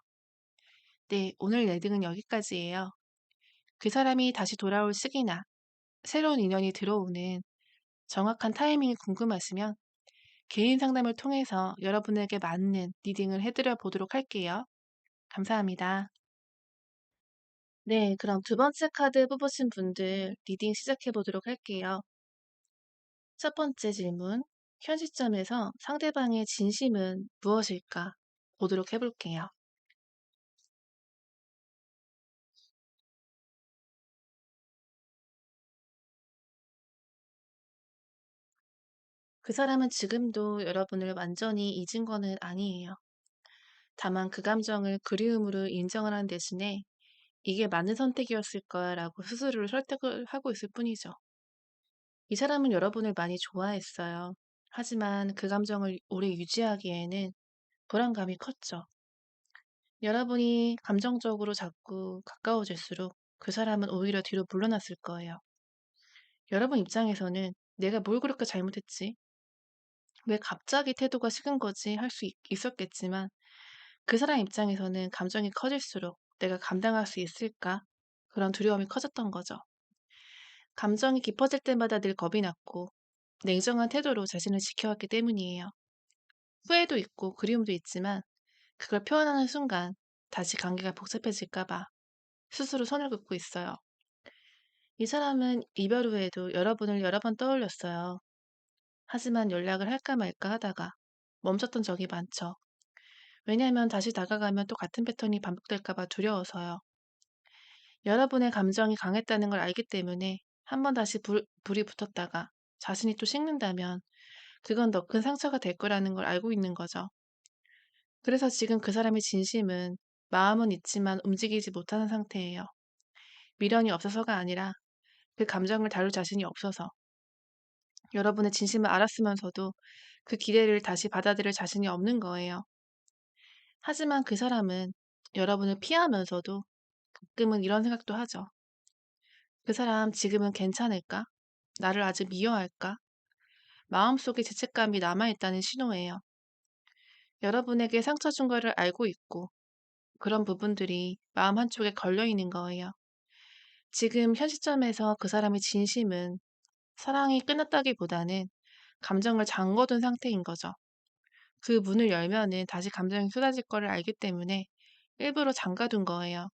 네, 오늘 레딩은 여기까지예요. 그 사람이 다시 돌아올 시기나 새로운 인연이 들어오는 정확한 타이밍이 궁금하시면 개인 상담을 통해서 여러분에게 맞는 리딩을 해드려 보도록 할게요. 감사합니다. 네, 그럼 두 번째 카드 뽑으신 분들 리딩 시작해 보도록 할게요. 첫 번째 질문, 현 시점에서 상대방의 진심은 무엇일까 보도록 해볼게요. 그 사람은 지금도 여러분을 완전히 잊은 거는 아니에요. 다만 그 감정을 그리움으로 인정을 하는 대신에 이게 맞는 선택이었을 거야라고 스스로를 설득을 하고 있을 뿐이죠. 이 사람은 여러분을 많이 좋아했어요. 하지만 그 감정을 오래 유지하기에는 불안감이 컸죠. 여러분이 감정적으로 자꾸 가까워질수록 그 사람은 오히려 뒤로 물러났을 거예요. 여러분 입장에서는 내가 뭘 그렇게 잘못했지? 왜 갑자기 태도가 식은 거지? 할 수 있었겠지만 그 사람 입장에서는 감정이 커질수록 내가 감당할 수 있을까? 그런 두려움이 커졌던 거죠. 감정이 깊어질 때마다 늘 겁이 났고 냉정한 태도로 자신을 지켜왔기 때문이에요. 후회도 있고 그리움도 있지만 그걸 표현하는 순간 다시 관계가 복잡해질까 봐 스스로 선을 긋고 있어요. 이 사람은 이별 후에도 여러분을 여러 번 떠올렸어요. 하지만 연락을 할까 말까 하다가 멈췄던 적이 많죠. 왜냐하면 다시 다가가면 또 같은 패턴이 반복될까 봐 두려워서요. 여러분의 감정이 강했다는 걸 알기 때문에 한 번 다시 불이 붙었다가 자신이 또 식는다면 그건 더 큰 상처가 될 거라는 걸 알고 있는 거죠. 그래서 지금 그 사람의 진심은 마음은 있지만 움직이지 못하는 상태예요. 미련이 없어서가 아니라 그 감정을 다룰 자신이 없어서 여러분의 진심을 알았으면서도 그 기대를 다시 받아들일 자신이 없는 거예요. 하지만 그 사람은 여러분을 피하면서도 가끔은 이런 생각도 하죠. 그 사람 지금은 괜찮을까? 나를 아직 미워할까? 마음속에 죄책감이 남아있다는 신호예요. 여러분에게 상처 준 거를 알고 있고 그런 부분들이 마음 한쪽에 걸려 있는 거예요. 지금 현 시점에서 그 사람의 진심은 사랑이 끝났다기보다는 감정을 잠궈둔 상태인 거죠. 그 문을 열면은 다시 감정이 쏟아질 거를 알기 때문에 일부러 잠가둔 거예요.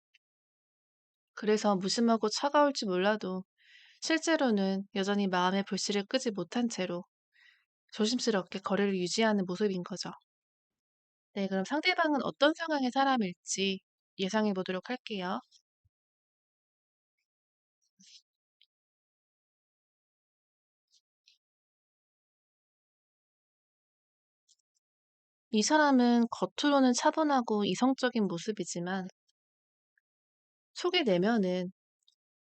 그래서 무심하고 차가울지 몰라도 실제로는 여전히 마음의 불씨를 끄지 못한 채로 조심스럽게 거리를 유지하는 모습인 거죠. 네, 그럼 상대방은 어떤 상황의 사람일지 예상해 보도록 할게요. 이 사람은 겉으로는 차분하고 이성적인 모습이지만 속의 내면은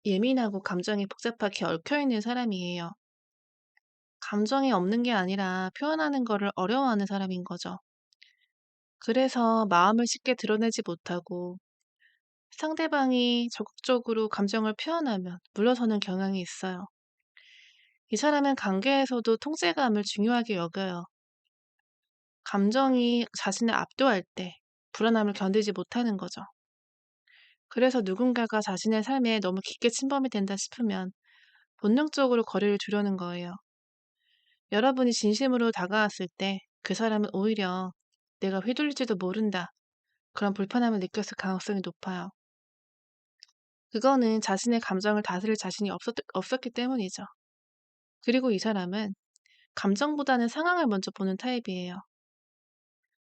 예민하고 감정이 복잡하게 얽혀있는 사람이에요. 감정이 없는 게 아니라 표현하는 거를 어려워하는 사람인 거죠. 그래서 마음을 쉽게 드러내지 못하고 상대방이 적극적으로 감정을 표현하면 물러서는 경향이 있어요. 이 사람은 관계에서도 통제감을 중요하게 여겨요. 감정이 자신을 압도할 때 불안함을 견디지 못하는 거죠. 그래서 누군가가 자신의 삶에 너무 깊게 침범이 된다 싶으면 본능적으로 거리를 두려는 거예요. 여러분이 진심으로 다가왔을 때 그 사람은 오히려 내가 휘둘릴지도 모른다. 그런 불편함을 느꼈을 가능성이 높아요. 그거는 자신의 감정을 다스릴 자신이 없었기 때문이죠. 그리고 이 사람은 감정보다는 상황을 먼저 보는 타입이에요.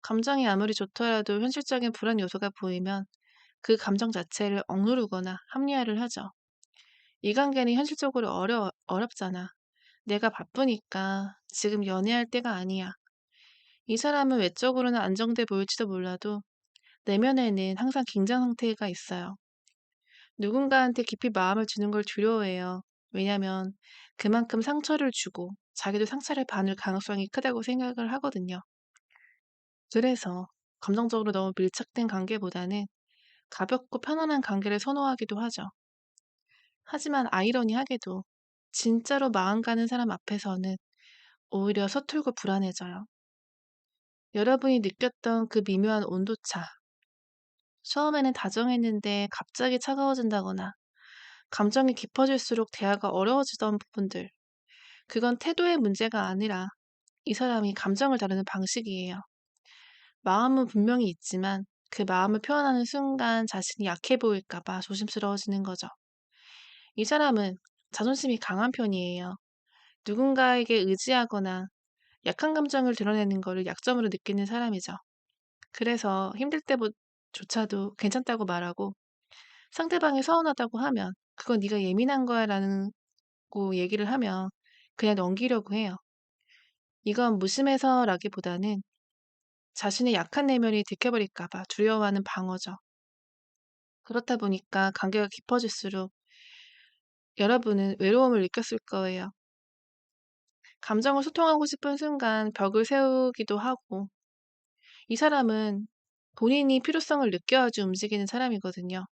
감정이 아무리 좋더라도 현실적인 불안 요소가 보이면 그 감정 자체를 억누르거나 합리화를 하죠. 이 관계는 현실적으로 어렵잖아. 내가 바쁘니까 지금 연애할 때가 아니야. 이 사람은 외적으로는 안정돼 보일지도 몰라도 내면에는 항상 긴장 상태가 있어요. 누군가한테 깊이 마음을 주는 걸 두려워해요. 왜냐면 그만큼 상처를 주고 자기도 상처를 받을 가능성이 크다고 생각을 하거든요. 그래서 감정적으로 너무 밀착된 관계보다는 가볍고 편안한 관계를 선호하기도 하죠. 하지만 아이러니하게도 진짜로 마음 가는 사람 앞에서는 오히려 서툴고 불안해져요. 여러분이 느꼈던 그 미묘한 온도차, 처음에는 다정했는데 갑자기 차가워진다거나 감정이 깊어질수록 대화가 어려워지던 부분들, 그건 태도의 문제가 아니라 이 사람이 감정을 다루는 방식이에요. 마음은 분명히 있지만 그 마음을 표현하는 순간 자신이 약해 보일까봐 조심스러워지는 거죠. 이 사람은 자존심이 강한 편이에요. 누군가에게 의지하거나 약한 감정을 드러내는 거를 약점으로 느끼는 사람이죠. 그래서 힘들 때조차도 괜찮다고 말하고 상대방이 서운하다고 하면 그건 네가 예민한 거야 라는 고 얘기를 하면 그냥 넘기려고 해요. 이건 무심해서라기보다는 자신의 약한 내면이 들켜버릴까 봐 두려워하는 방어죠. 그렇다 보니까 관계가 깊어질수록 여러분은 외로움을 느꼈을 거예요. 감정을 소통하고 싶은 순간 벽을 세우기도 하고 이 사람은 본인이 필요성을 느껴야지 움직이는 사람이거든요.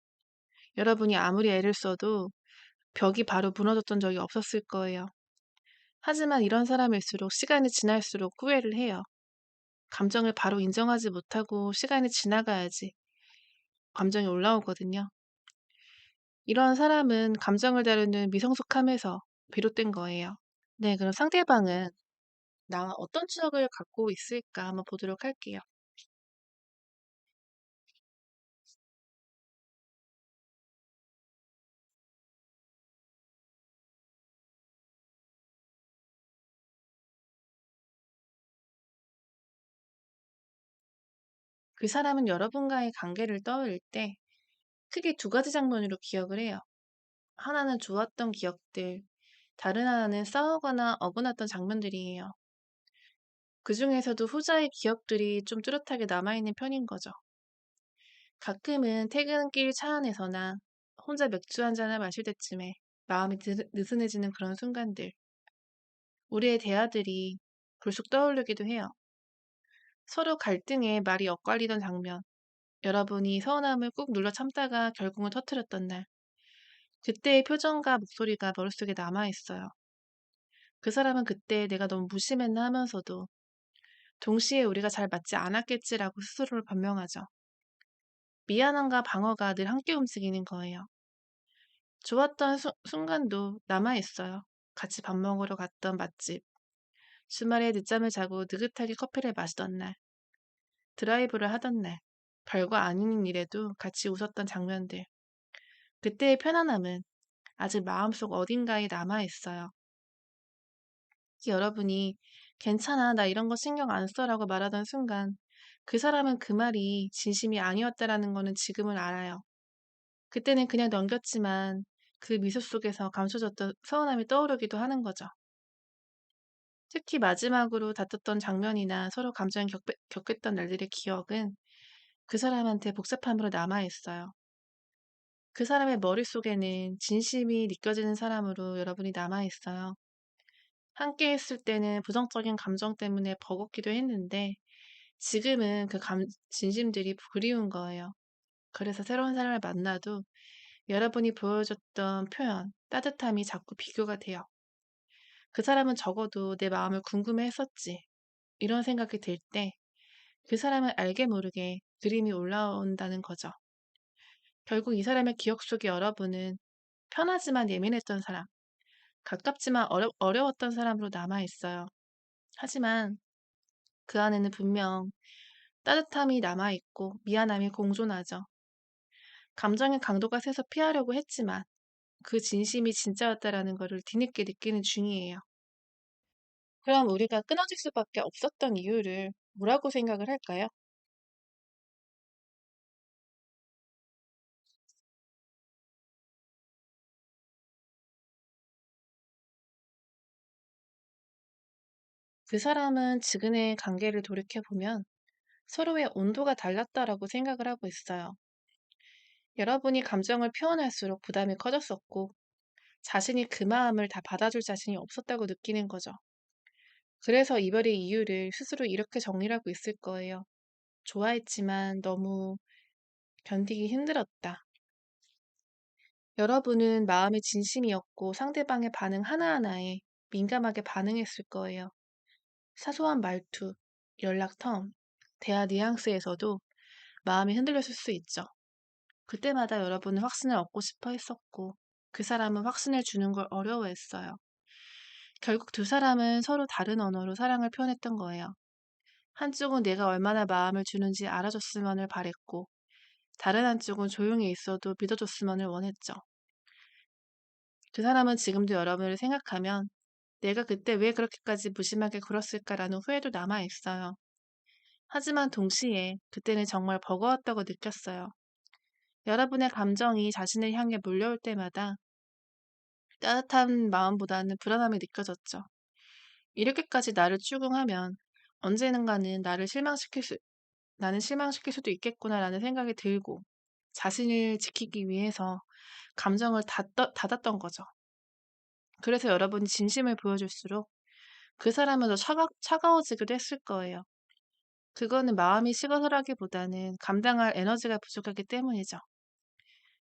여러분이 아무리 애를 써도 벽이 바로 무너졌던 적이 없었을 거예요. 하지만 이런 사람일수록 시간이 지날수록 후회를 해요. 감정을 바로 인정하지 못하고 시간이 지나가야지 감정이 올라오거든요. 이런 사람은 감정을 다루는 미성숙함에서 비롯된 거예요. 네, 그럼 상대방은 나와 어떤 추억을 갖고 있을까 한번 보도록 할게요. 그 사람은 여러분과의 관계를 떠올릴 때 크게 두 가지 장면으로 기억을 해요. 하나는 좋았던 기억들, 다른 하나는 싸우거나 어긋났던 장면들이에요. 그 중에서도 후자의 기억들이 좀 뚜렷하게 남아있는 편인 거죠. 가끔은 퇴근길 차 안에서나 혼자 맥주 한 잔을 마실 때쯤에 마음이 느슨해지는 그런 순간들, 우리의 대화들이 불쑥 떠오르기도 해요. 서로 갈등에 말이 엇갈리던 장면, 여러분이 서운함을 꾹 눌러 참다가 결국은 터뜨렸던 날, 그때의 표정과 목소리가 머릿속에 남아있어요. 그 사람은 그때 내가 너무 무심했나 하면서도 동시에 우리가 잘 맞지 않았겠지라고 스스로를 변명하죠. 미안함과 방어가 늘 함께 움직이는 거예요. 좋았던 순간도 남아있어요. 같이 밥 먹으러 갔던 맛집, 주말에 늦잠을 자고 느긋하게 커피를 마시던 날, 드라이브를 하던 날, 별거 아닌 일에도 같이 웃었던 장면들. 그때의 편안함은 아직 마음속 어딘가에 남아있어요. 특히 여러분이 괜찮아, 나 이런 거 신경 안 써라고 말하던 순간 그 사람은 그 말이 진심이 아니었다라는 거는 지금은 알아요. 그때는 그냥 넘겼지만 그 미소 속에서 감춰졌던 서운함이 떠오르기도 하는 거죠. 특히 마지막으로 다퉜던 장면이나 서로 감정이 격했던 날들의 기억은 그 사람한테 복잡함으로 남아있어요. 그 사람의 머릿속에는 진심이 느껴지는 사람으로 여러분이 남아있어요. 함께 했을 때는 부정적인 감정 때문에 버겁기도 했는데 지금은 그 진심들이 그리운 거예요. 그래서 새로운 사람을 만나도 여러분이 보여줬던 표현, 따뜻함이 자꾸 비교가 돼요. 그 사람은 적어도 내 마음을 궁금해 했었지. 이런 생각이 들 때 그 사람을 알게 모르게 그림이 올라온다는 거죠. 결국 이 사람의 기억 속에 여러분은 편하지만 예민했던 사람, 가깝지만 어려웠던 사람으로 남아있어요. 하지만 그 안에는 분명 따뜻함이 남아있고 미안함이 공존하죠. 감정의 강도가 세서 피하려고 했지만 그 진심이 진짜였다라는 것을 뒤늦게 느끼는 중이에요. 그럼 우리가 끊어질 수밖에 없었던 이유를 뭐라고 생각을 할까요? 그 사람은 지금의 관계를 돌이켜보면 서로의 온도가 달랐다라고 생각을 하고 있어요. 여러분이 감정을 표현할수록 부담이 커졌었고 자신이 그 마음을 다 받아줄 자신이 없었다고 느끼는 거죠. 그래서 이별의 이유를 스스로 이렇게 정리를 하고 있을 거예요. 좋아했지만 너무 견디기 힘들었다. 여러분은 마음의 진심이었고 상대방의 반응 하나하나에 민감하게 반응했을 거예요. 사소한 말투, 연락 텀, 대화 뉘앙스에서도 마음이 흔들렸을 수 있죠. 그때마다 여러분은 확신을 얻고 싶어 했었고 그 사람은 확신을 주는 걸 어려워했어요. 결국 두 사람은 서로 다른 언어로 사랑을 표현했던 거예요. 한쪽은 내가 얼마나 마음을 주는지 알아줬으면을 바랬고 다른 한쪽은 조용히 있어도 믿어줬으면을 원했죠. 그 사람은 지금도 여러분을 생각하면 내가 그때 왜 그렇게까지 무심하게 굴었을까라는 후회도 남아있어요. 하지만 동시에 그때는 정말 버거웠다고 느꼈어요. 여러분의 감정이 자신을 향해 몰려올 때마다 따뜻한 마음보다는 불안함이 느껴졌죠. 이렇게까지 나를 추궁하면 언젠가는 나는 실망시킬 수도 있겠구나라는 생각이 들고 자신을 지키기 위해서 감정을 닫았던 거죠. 그래서 여러분이 진심을 보여줄수록 그 사람은 더 차가워지기도 했을 거예요. 그거는 마음이 식어서라기보다는 감당할 에너지가 부족하기 때문이죠.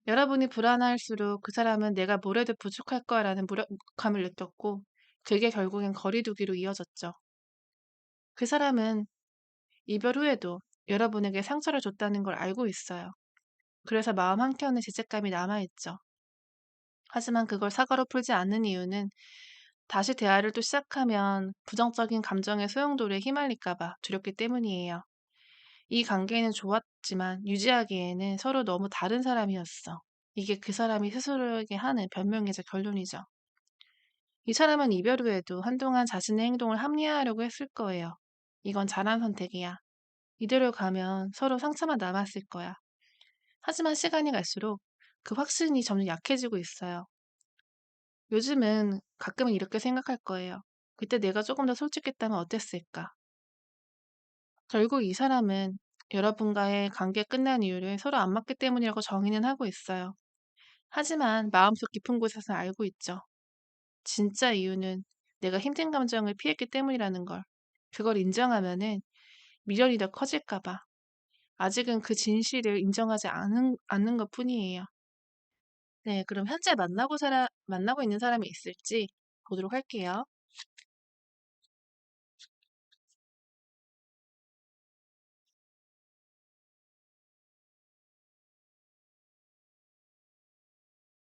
여러분이 불안할수록 그 사람은 내가 뭘 해도 부족할 거야라는 무력감을 느꼈고 그게 결국엔 거리두기로 이어졌죠. 그 사람은 이별 후에도 여러분에게 상처를 줬다는 걸 알고 있어요. 그래서 마음 한켠에 죄책감이 남아있죠. 하지만 그걸 사과로 풀지 않는 이유는 다시 대화를 또 시작하면 부정적인 감정의 소용돌이에 휘말릴까봐 두렵기 때문이에요. 이 관계는 좋았지만 유지하기에는 서로 너무 다른 사람이었어. 이게 그 사람이 스스로에게 하는 변명이자 결론이죠. 이 사람은 이별 후에도 한동안 자신의 행동을 합리화하려고 했을 거예요. 이건 잘한 선택이야. 이대로 가면 서로 상처만 남았을 거야. 하지만 시간이 갈수록 그 확신이 점점 약해지고 있어요. 요즘은 가끔은 이렇게 생각할 거예요. 그때 내가 조금 더 솔직했다면 어땠을까? 결국 이 사람은 여러분과의 관계 끝난 이유를 서로 안 맞기 때문이라고 정의는 하고 있어요. 하지만 마음속 깊은 곳에서 알고 있죠. 진짜 이유는 내가 힘든 감정을 피했기 때문이라는 걸. 그걸 인정하면은 미련이 더 커질까 봐. 아직은 그 진실을 인정하지 않는 것 뿐이에요. 네, 그럼 현재 만나고 있는 사람이 있을지 보도록 할게요.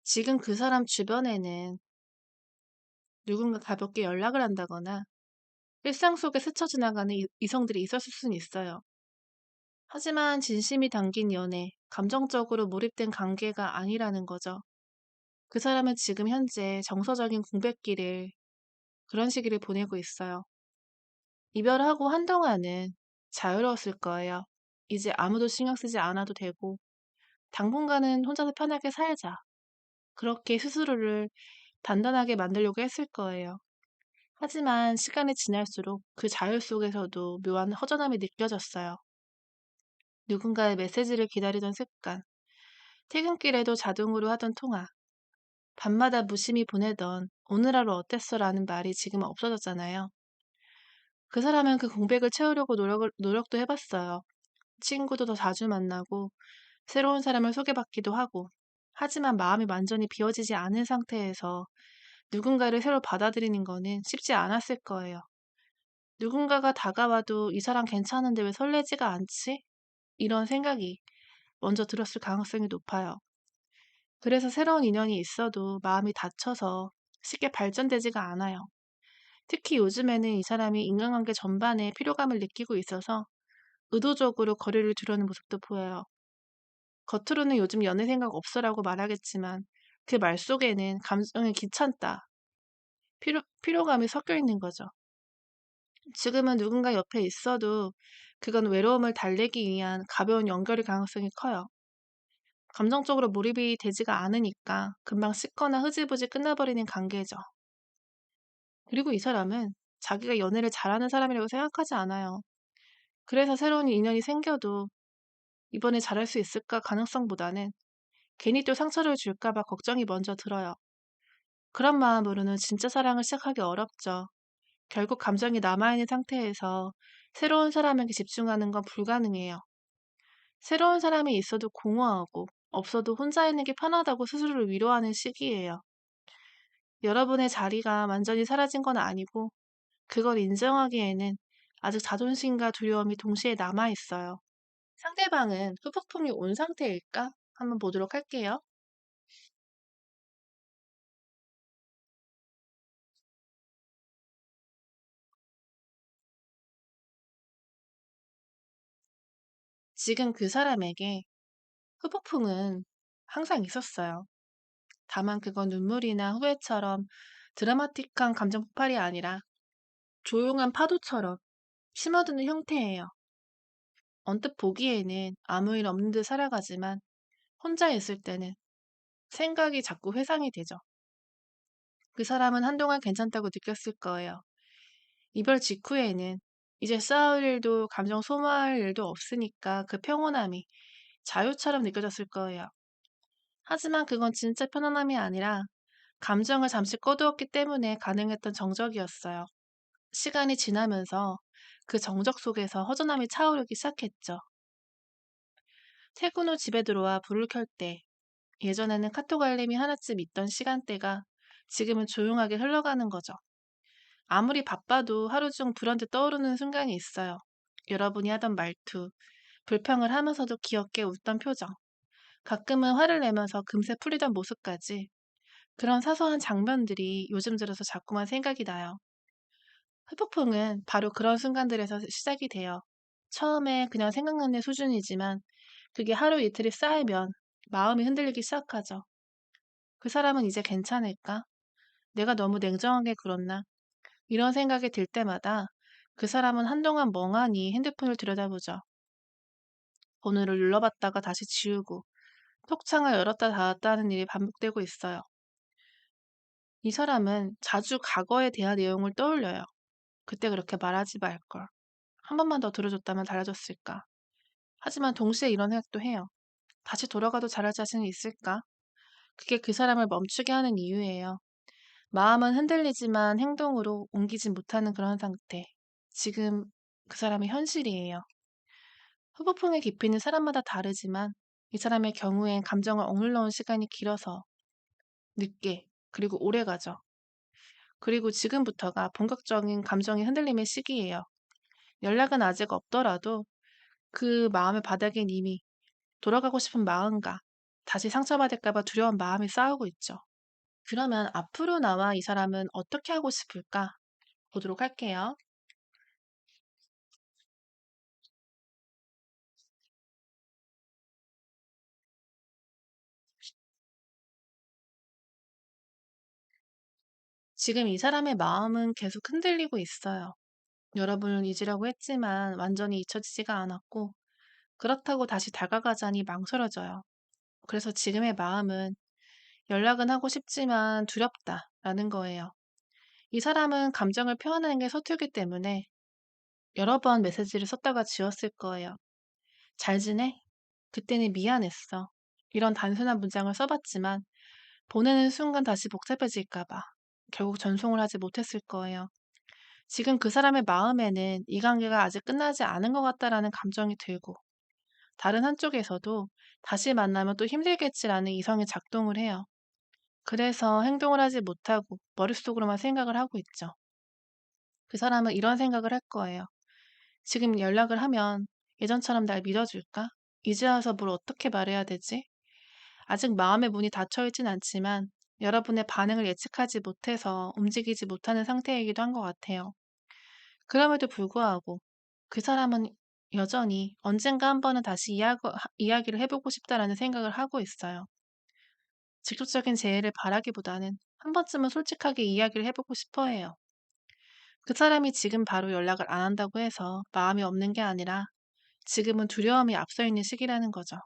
지금 그 사람 주변에는 누군가 가볍게 연락을 한다거나 일상 속에 스쳐 지나가는 이성들이 있었을 수는 있어요. 하지만 진심이 담긴 연애, 감정적으로 몰입된 관계가 아니라는 거죠. 그 사람은 지금 현재 정서적인 공백기를 그런 시기를 보내고 있어요. 이별하고 한동안은 자유로웠을 거예요. 이제 아무도 신경 쓰지 않아도 되고, 당분간은 혼자서 편하게 살자. 그렇게 스스로를 단단하게 만들려고 했을 거예요. 하지만 시간이 지날수록 그 자유 속에서도 묘한 허전함이 느껴졌어요. 누군가의 메시지를 기다리던 습관, 퇴근길에도 자동으로 하던 통화, 밤마다 무심히 보내던 오늘 하루 어땠어라는 말이 지금은 없어졌잖아요. 그 사람은 그 공백을 채우려고 노력도 해봤어요. 친구도 더 자주 만나고, 새로운 사람을 소개받기도 하고, 하지만 마음이 완전히 비워지지 않은 상태에서 누군가를 새로 받아들이는 거는 쉽지 않았을 거예요. 누군가가 다가와도 이 사람 괜찮은데 왜 설레지가 않지? 이런 생각이 먼저 들었을 가능성이 높아요. 그래서 새로운 인연이 있어도 마음이 닫혀서 쉽게 발전되지가 않아요. 특히 요즘에는 이 사람이 인간관계 전반에 피로감을 느끼고 있어서 의도적으로 거리를 두려는 모습도 보여요. 겉으로는 요즘 연애 생각 없어라고 말하겠지만 그 말 속에는 감정이 귀찮다, 피로감이 섞여 있는 거죠. 지금은 누군가 옆에 있어도 그건 외로움을 달래기 위한 가벼운 연결일 가능성이 커요. 감정적으로 몰입이 되지가 않으니까 금방 식거나 흐지부지 끝나버리는 관계죠. 그리고 이 사람은 자기가 연애를 잘하는 사람이라고 생각하지 않아요. 그래서 새로운 인연이 생겨도 이번에 잘할 수 있을까 가능성보다는 괜히 또 상처를 줄까 봐 걱정이 먼저 들어요. 그런 마음으로는 진짜 사랑을 시작하기 어렵죠. 결국 감정이 남아있는 상태에서 새로운 사람에게 집중하는 건 불가능해요. 새로운 사람이 있어도 공허하고 없어도 혼자 있는 게 편하다고 스스로를 위로하는 시기예요. 여러분의 자리가 완전히 사라진 건 아니고 그걸 인정하기에는 아직 자존심과 두려움이 동시에 남아 있어요. 상대방은 후폭풍이 온 상태일까? 한번 보도록 할게요. 지금 그 사람에게 후폭풍은 항상 있었어요. 다만 그건 눈물이나 후회처럼 드라마틱한 감정 폭발이 아니라 조용한 파도처럼 심어드는 형태예요. 언뜻 보기에는 아무 일 없는 듯 살아가지만 혼자 있을 때는 생각이 자꾸 회상이 되죠. 그 사람은 한동안 괜찮다고 느꼈을 거예요. 이별 직후에는 이제 싸울 일도 감정 소모할 일도 없으니까 그 평온함이 자유처럼 느껴졌을 거예요. 하지만 그건 진짜 편안함이 아니라 감정을 잠시 꺼두었기 때문에 가능했던 정적이었어요. 시간이 지나면서 그 정적 속에서 허전함이 차오르기 시작했죠. 퇴근 후 집에 들어와 불을 켤 때, 예전에는 카톡 알림이 하나쯤 있던 시간대가 지금은 조용하게 흘러가는 거죠. 아무리 바빠도 하루 중 불현듯 떠오르는 순간이 있어요. 여러분이 하던 말투, 불평을 하면서도 귀엽게 웃던 표정, 가끔은 화를 내면서 금세 풀리던 모습까지 그런 사소한 장면들이 요즘 들어서 자꾸만 생각이 나요. 후폭풍은 바로 그런 순간들에서 시작이 돼요. 처음에 그냥 생각나는 수준이지만 그게 하루 이틀이 쌓이면 마음이 흔들리기 시작하죠. 그 사람은 이제 괜찮을까? 내가 너무 냉정하게 굴었나? 이런 생각이 들 때마다 그 사람은 한동안 멍하니 핸드폰을 들여다보죠. 번호를 눌러봤다가 다시 지우고 톡창을 열었다 닫았다 하는 일이 반복되고 있어요. 이 사람은 자주 과거에 대한 내용을 떠올려요. 그때 그렇게 말하지 말걸. 한 번만 더 들어줬다면 달라졌을까. 하지만 동시에 이런 생각도 해요. 다시 돌아가도 잘할 자신이 있을까? 그게 그 사람을 멈추게 하는 이유예요. 마음은 흔들리지만 행동으로 옮기지 못하는 그런 상태. 지금 그 사람의 현실이에요. 후폭풍의 깊이는 사람마다 다르지만 이 사람의 경우엔 감정을 억눌러 온 시간이 길어서 늦게 그리고 오래 가죠. 그리고 지금부터가 본격적인 감정의 흔들림의 시기예요. 연락은 아직 없더라도 그 마음의 바닥엔 이미 돌아가고 싶은 마음과 다시 상처받을까 봐 두려운 마음이 싸우고 있죠. 그러면 앞으로 나와 이 사람은 어떻게 하고 싶을까? 보도록 할게요. 지금 이 사람의 마음은 계속 흔들리고 있어요. 여러분을 잊으려고 했지만 완전히 잊혀지지가 않았고, 그렇다고 다시 다가가자니 망설여져요. 그래서 지금의 마음은 연락은 하고 싶지만 두렵다라는 거예요. 이 사람은 감정을 표현하는 게 서툴기 때문에 여러 번 메시지를 썼다가 지웠을 거예요. 잘 지내? 그때는 미안했어. 이런 단순한 문장을 써봤지만 보내는 순간 다시 복잡해질까 봐 결국 전송을 하지 못했을 거예요. 지금 그 사람의 마음에는 이 관계가 아직 끝나지 않은 것 같다라는 감정이 들고 다른 한쪽에서도 다시 만나면 또 힘들겠지라는 이성이 작동을 해요. 그래서 행동을 하지 못하고 머릿속으로만 생각을 하고 있죠. 그 사람은 이런 생각을 할 거예요. 지금 연락을 하면 예전처럼 날 믿어줄까? 이제 와서 뭘 어떻게 말해야 되지? 아직 마음의 문이 닫혀 있진 않지만 여러분의 반응을 예측하지 못해서 움직이지 못하는 상태이기도 한 것 같아요. 그럼에도 불구하고 그 사람은 여전히 언젠가 한 번은 다시 이야기를 해보고 싶다라는 생각을 하고 있어요. 직접적인 재해를 바라기보다는 한 번쯤은 솔직하게 이야기를 해보고 싶어 해요. 그 사람이 지금 바로 연락을 안 한다고 해서 마음이 없는 게 아니라 지금은 두려움이 앞서 있는 시기라는 거죠.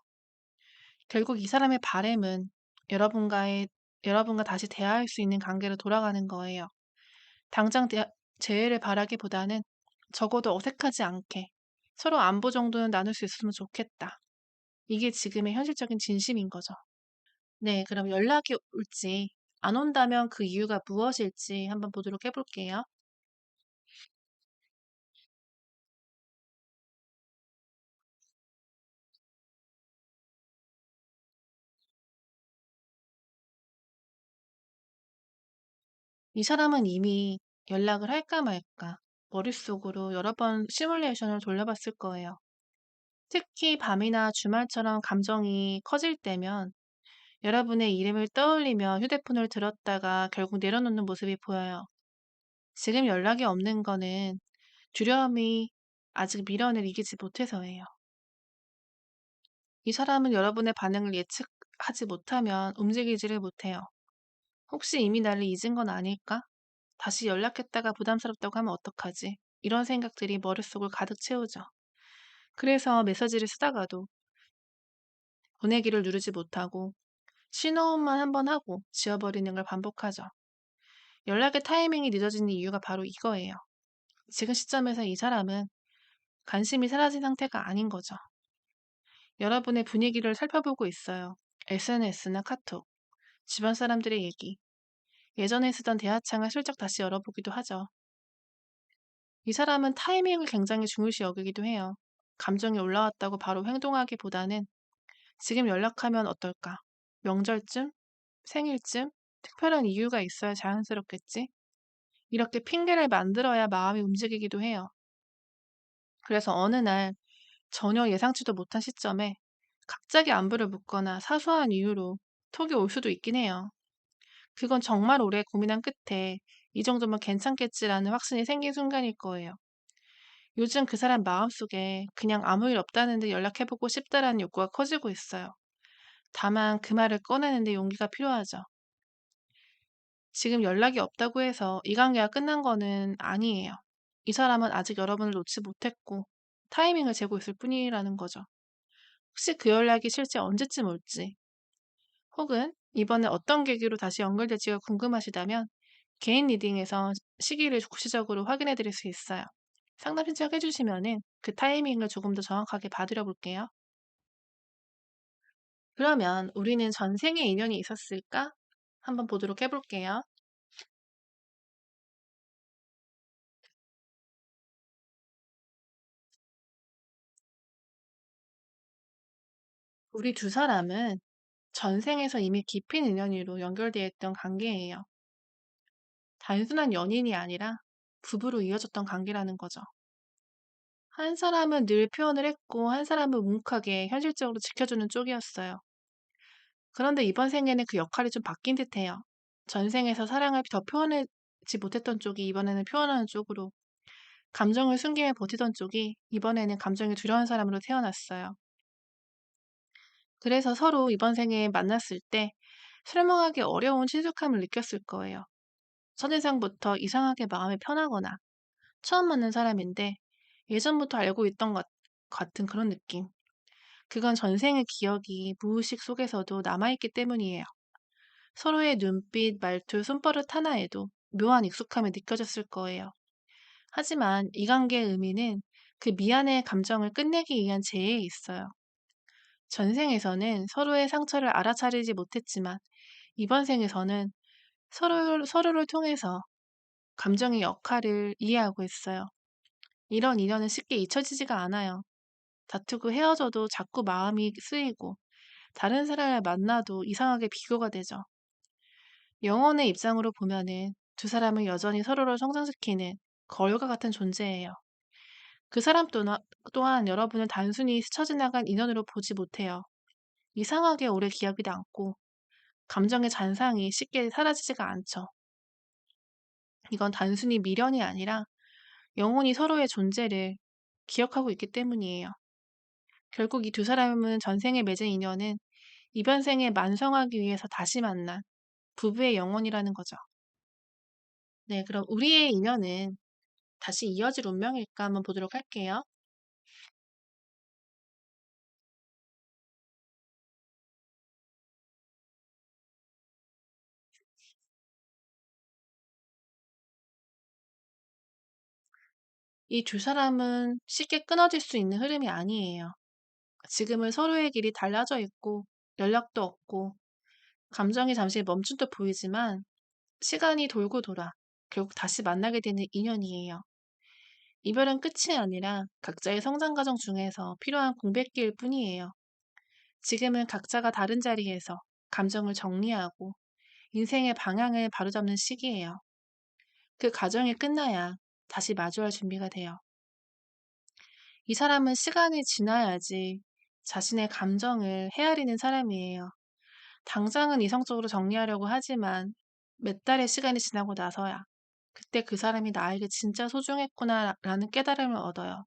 결국 이 사람의 바램은 여러분과의, 여러분과 다시 대화할 수 있는 관계로 돌아가는 거예요. 당장 재해를 바라기보다는 적어도 어색하지 않게 서로 안부 정도는 나눌 수 있으면 좋겠다. 이게 지금의 현실적인 진심인 거죠. 네, 그럼 연락이 올지 안 온다면 그 이유가 무엇일지 한번 보도록 해볼게요. 이 사람은 이미 연락을 할까 말까 머릿속으로 여러 번 시뮬레이션을 돌려봤을 거예요. 특히 밤이나 주말처럼 감정이 커질 때면 여러분의 이름을 떠올리며 휴대폰을 들었다가 결국 내려놓는 모습이 보여요. 지금 연락이 없는 거는 두려움이 아직 미련을 이기지 못해서예요. 이 사람은 여러분의 반응을 예측하지 못하면 움직이지를 못해요. 혹시 이미 나를 잊은 건 아닐까? 다시 연락했다가 부담스럽다고 하면 어떡하지? 이런 생각들이 머릿속을 가득 채우죠. 그래서 메시지를 쓰다가도 보내기를 누르지 못하고 신호음만 한번 하고 지워버리는 걸 반복하죠. 연락의 타이밍이 늦어지는 이유가 바로 이거예요. 지금 시점에서 이 사람은 관심이 사라진 상태가 아닌 거죠. 여러분의 분위기를 살펴보고 있어요. SNS나 카톡, 주변 사람들의 얘기, 예전에 쓰던 대화창을 슬쩍 다시 열어보기도 하죠. 이 사람은 타이밍을 굉장히 중요시 여기기도 해요. 감정이 올라왔다고 바로 행동하기보다는 지금 연락하면 어떨까? 명절쯤? 생일쯤? 특별한 이유가 있어야 자연스럽겠지? 이렇게 핑계를 만들어야 마음이 움직이기도 해요. 그래서 어느 날 전혀 예상치도 못한 시점에 갑자기 안부를 묻거나 사소한 이유로 톡이 올 수도 있긴 해요. 그건 정말 오래 고민한 끝에 이 정도면 괜찮겠지라는 확신이 생긴 순간일 거예요. 요즘 그 사람 마음속에 그냥 아무 일 없다는데 연락해보고 싶다라는 욕구가 커지고 있어요. 다만 그 말을 꺼내는데 용기가 필요하죠. 지금 연락이 없다고 해서 이 관계가 끝난 거는 아니에요. 이 사람은 아직 여러분을 놓지 못했고 타이밍을 재고 있을 뿐이라는 거죠. 혹시 그 연락이 실제 언제쯤 올지, 혹은 이번에 어떤 계기로 다시 연결될지가 궁금하시다면 개인 리딩에서 시기를 구체적으로 확인해 드릴 수 있어요. 상담 신청해 주시면은 그 타이밍을 조금 더 정확하게 봐드려 볼게요. 그러면 우리는 전생에 인연이 있었을까? 한번 보도록 해볼게요. 우리 두 사람은 전생에서 이미 깊은 인연으로 연결되어 있던 관계예요. 단순한 연인이 아니라 부부로 이어졌던 관계라는 거죠. 한 사람은 늘 표현을 했고, 한 사람은 묵묵하게 현실적으로 지켜주는 쪽이었어요. 그런데 이번 생에는 그 역할이 좀 바뀐 듯해요. 전생에서 사랑을 더 표현하지 못했던 쪽이 이번에는 표현하는 쪽으로, 감정을 숨기며 버티던 쪽이 이번에는 감정이 두려운 사람으로 태어났어요. 그래서 서로 이번 생에 만났을 때 설명하기 어려운 친숙함을 느꼈을 거예요. 첫인상부터 이상하게 마음이 편하거나 처음 만난 사람인데 예전부터 알고 있던 것 같은 그런 느낌. 그건 전생의 기억이 무의식 속에서도 남아있기 때문이에요. 서로의 눈빛, 말투, 손버릇 하나에도 묘한 익숙함이 느껴졌을 거예요. 하지만 이 관계의 의미는 그 미안의 감정을 끝내기 위한 재해에 있어요. 전생에서는 서로의 상처를 알아차리지 못했지만 이번 생에서는 서로를 통해서 감정의 역할을 이해하고 있어요. 이런 인연은 쉽게 잊혀지지가 않아요. 다투고 헤어져도 자꾸 마음이 쓰이고 다른 사람을 만나도 이상하게 비교가 되죠. 영혼의 입장으로 보면은 두 사람은 여전히 서로를 성장시키는 거울과 같은 존재예요. 그 사람 또한 여러분을 단순히 스쳐 지나간 인연으로 보지 못해요. 이상하게 오래 기억이 남고 감정의 잔상이 쉽게 사라지지가 않죠. 이건 단순히 미련이 아니라 영혼이 서로의 존재를 기억하고 있기 때문이에요. 결국 이 두 사람은 전생에 맺은 인연은 이번 생에 만성하기 위해서 다시 만난 부부의 영혼이라는 거죠. 네, 그럼 우리의 인연은 다시 이어질 운명일까 한번 보도록 할게요. 이 두 사람은 쉽게 끊어질 수 있는 흐름이 아니에요. 지금은 서로의 길이 달라져 있고 연락도 없고 감정이 잠시 멈춘 듯 보이지만 시간이 돌고 돌아 결국 다시 만나게 되는 인연이에요. 이별은 끝이 아니라 각자의 성장 과정 중에서 필요한 공백기일 뿐이에요. 지금은 각자가 다른 자리에서 감정을 정리하고 인생의 방향을 바로잡는 시기예요. 그 과정이 끝나야 다시 마주할 준비가 돼요. 이 사람은 시간이 지나야지 자신의 감정을 헤아리는 사람이에요. 당장은 이성적으로 정리하려고 하지만 몇 달의 시간이 지나고 나서야 그때 그 사람이 나에게 진짜 소중했구나라는 깨달음을 얻어요.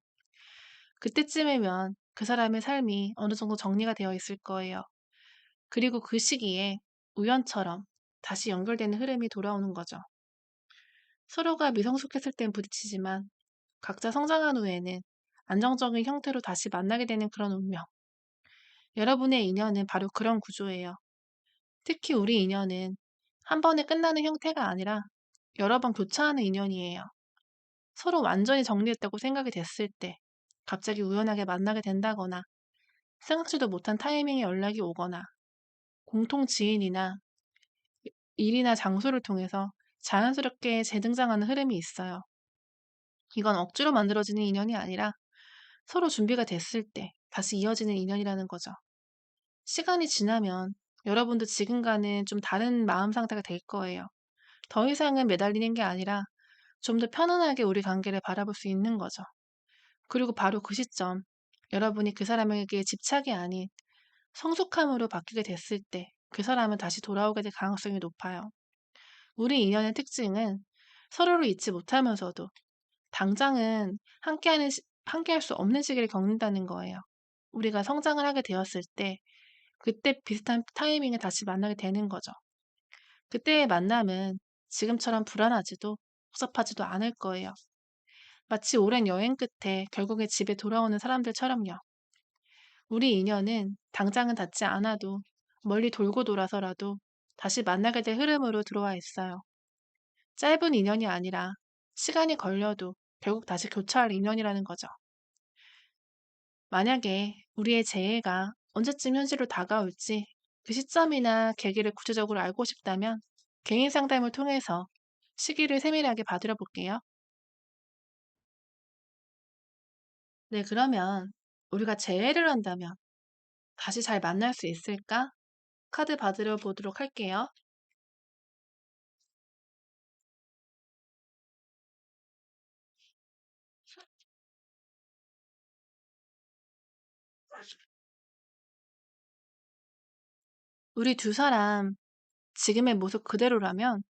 그때쯤이면 그 사람의 삶이 어느 정도 정리가 되어 있을 거예요. 그리고 그 시기에 우연처럼 다시 연결되는 흐름이 돌아오는 거죠. 서로가 미성숙했을 땐 부딪히지만 각자 성장한 후에는 안정적인 형태로 다시 만나게 되는 그런 운명. 여러분의 인연은 바로 그런 구조예요. 특히 우리 인연은 한 번에 끝나는 형태가 아니라 여러 번 교차하는 인연이에요. 서로 완전히 정리했다고 생각이 됐을 때 갑자기 우연하게 만나게 된다거나 생각지도 못한 타이밍에 연락이 오거나 공통 지인이나 일이나 장소를 통해서 자연스럽게 재등장하는 흐름이 있어요. 이건 억지로 만들어지는 인연이 아니라 서로 준비가 됐을 때 다시 이어지는 인연이라는 거죠. 시간이 지나면 여러분도 지금과는 좀 다른 마음 상태가 될 거예요. 더 이상은 매달리는 게 아니라 좀 더 편안하게 우리 관계를 바라볼 수 있는 거죠. 그리고 바로 그 시점, 여러분이 그 사람에게 집착이 아닌 성숙함으로 바뀌게 됐을 때 그 사람은 다시 돌아오게 될 가능성이 높아요. 우리 인연의 특징은 서로를 잊지 못하면서도 당장은 함께할 수 없는 시기를 겪는다는 거예요. 우리가 성장을 하게 되었을 때 그때 비슷한 타이밍에 다시 만나게 되는 거죠. 그때의 만남은 지금처럼 불안하지도 복잡하지도 않을 거예요. 마치 오랜 여행 끝에 결국에 집에 돌아오는 사람들처럼요. 우리 인연은 당장은 닿지 않아도 멀리 돌고 돌아서라도 다시 만나게 될 흐름으로 들어와 있어요. 짧은 인연이 아니라 시간이 걸려도 결국 다시 교차할 인연이라는 거죠. 만약에 우리의 재회가 언제쯤 현실로 다가올지 그 시점이나 계기를 구체적으로 알고 싶다면 개인 상담을 통해서 시기를 세밀하게 봐드려 볼게요. 네, 그러면 우리가 재회를 한다면 다시 잘 만날 수 있을까? 카드 받으러 보도록 할게요. 우리 두 사람 지금의 모습 그대로라면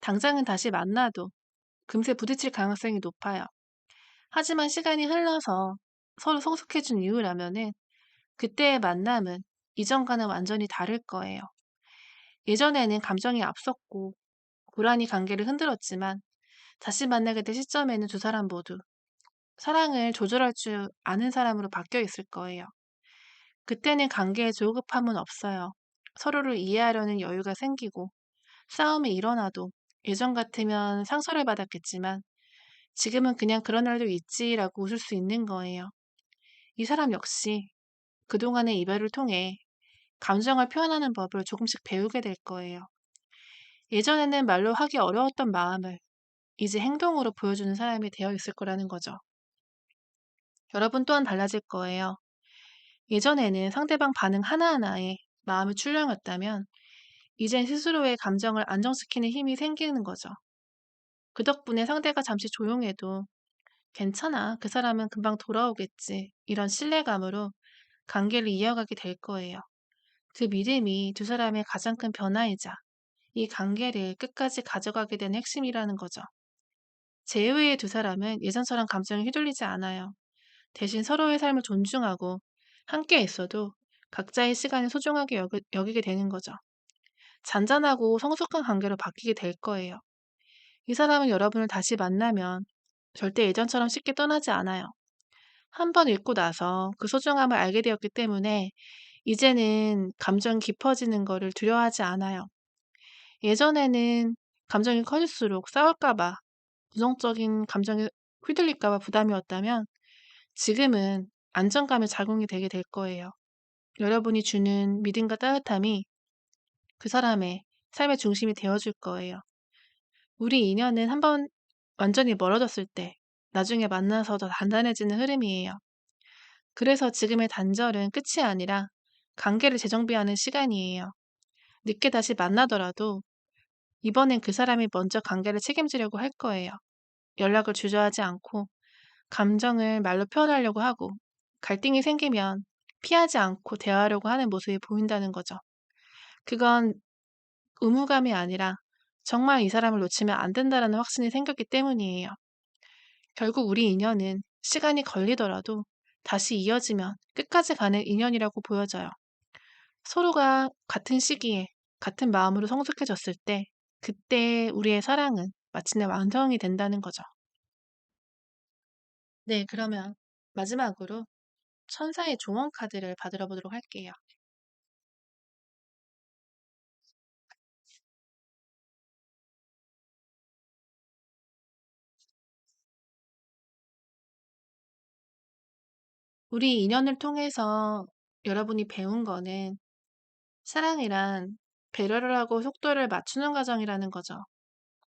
당장은 다시 만나도 금세 부딪힐 가능성이 높아요. 하지만 시간이 흘러서 서로 성숙해진 이후라면은 그때의 만남은 이전과는 완전히 다를 거예요. 예전에는 감정이 앞섰고 고라니 관계를 흔들었지만 다시 만나게 된 시점에는 두 사람 모두 사랑을 조절할 줄 아는 사람으로 바뀌어 있을 거예요. 그때는 관계에 조급함은 없어요. 서로를 이해하려는 여유가 생기고 싸움이 일어나도 예전 같으면 상처를 받았겠지만 지금은 그냥 그런 날도 있지라고 웃을 수 있는 거예요. 이 사람 역시 그동안의 이별을 통해 감정을 표현하는 법을 조금씩 배우게 될 거예요. 예전에는 말로 하기 어려웠던 마음을 이제 행동으로 보여주는 사람이 되어 있을 거라는 거죠. 여러분 또한 달라질 거예요. 예전에는 상대방 반응 하나하나에 마음이 출렁였다면 이젠 스스로의 감정을 안정시키는 힘이 생기는 거죠. 그 덕분에 상대가 잠시 조용해도 괜찮아, 그 사람은 금방 돌아오겠지. 이런 신뢰감으로 관계를 이어가게 될 거예요. 그 믿음이 두 사람의 가장 큰 변화이자 이 관계를 끝까지 가져가게 된 핵심이라는 거죠. 제외의 두 사람은 예전처럼 감정에 휘둘리지 않아요. 대신 서로의 삶을 존중하고 함께 있어도 각자의 시간을 소중하게 여기게 되는 거죠. 잔잔하고 성숙한 관계로 바뀌게 될 거예요. 이 사람은 여러분을 다시 만나면 절대 예전처럼 쉽게 떠나지 않아요. 한 번 읽고 나서 그 소중함을 알게 되었기 때문에 이제는 감정이 깊어지는 거를 두려워하지 않아요. 예전에는 감정이 커질수록 싸울까봐, 부정적인 감정에 휘둘릴까봐 부담이었다면 지금은 안정감의 작용이 되게 될 거예요. 여러분이 주는 믿음과 따뜻함이 그 사람의 삶의 중심이 되어줄 거예요. 우리 인연은 한번 완전히 멀어졌을 때 나중에 만나서 더 단단해지는 흐름이에요. 그래서 지금의 단절은 끝이 아니라 관계를 재정비하는 시간이에요. 늦게 다시 만나더라도 이번엔 그 사람이 먼저 관계를 책임지려고 할 거예요. 연락을 주저하지 않고 감정을 말로 표현하려고 하고 갈등이 생기면 피하지 않고 대화하려고 하는 모습이 보인다는 거죠. 그건 의무감이 아니라 정말 이 사람을 놓치면 안 된다라는 확신이 생겼기 때문이에요. 결국 우리 인연은 시간이 걸리더라도 다시 이어지면 끝까지 가는 인연이라고 보여져요. 서로가 같은 시기에 같은 마음으로 성숙해졌을 때 그때 우리의 사랑은 마침내 완성이 된다는 거죠. 네, 그러면 마지막으로 천사의 조언 카드를 받으러 보도록 할게요. 우리 인연을 통해서 여러분이 배운 거는 사랑이란 배려를 하고 속도를 맞추는 과정이라는 거죠.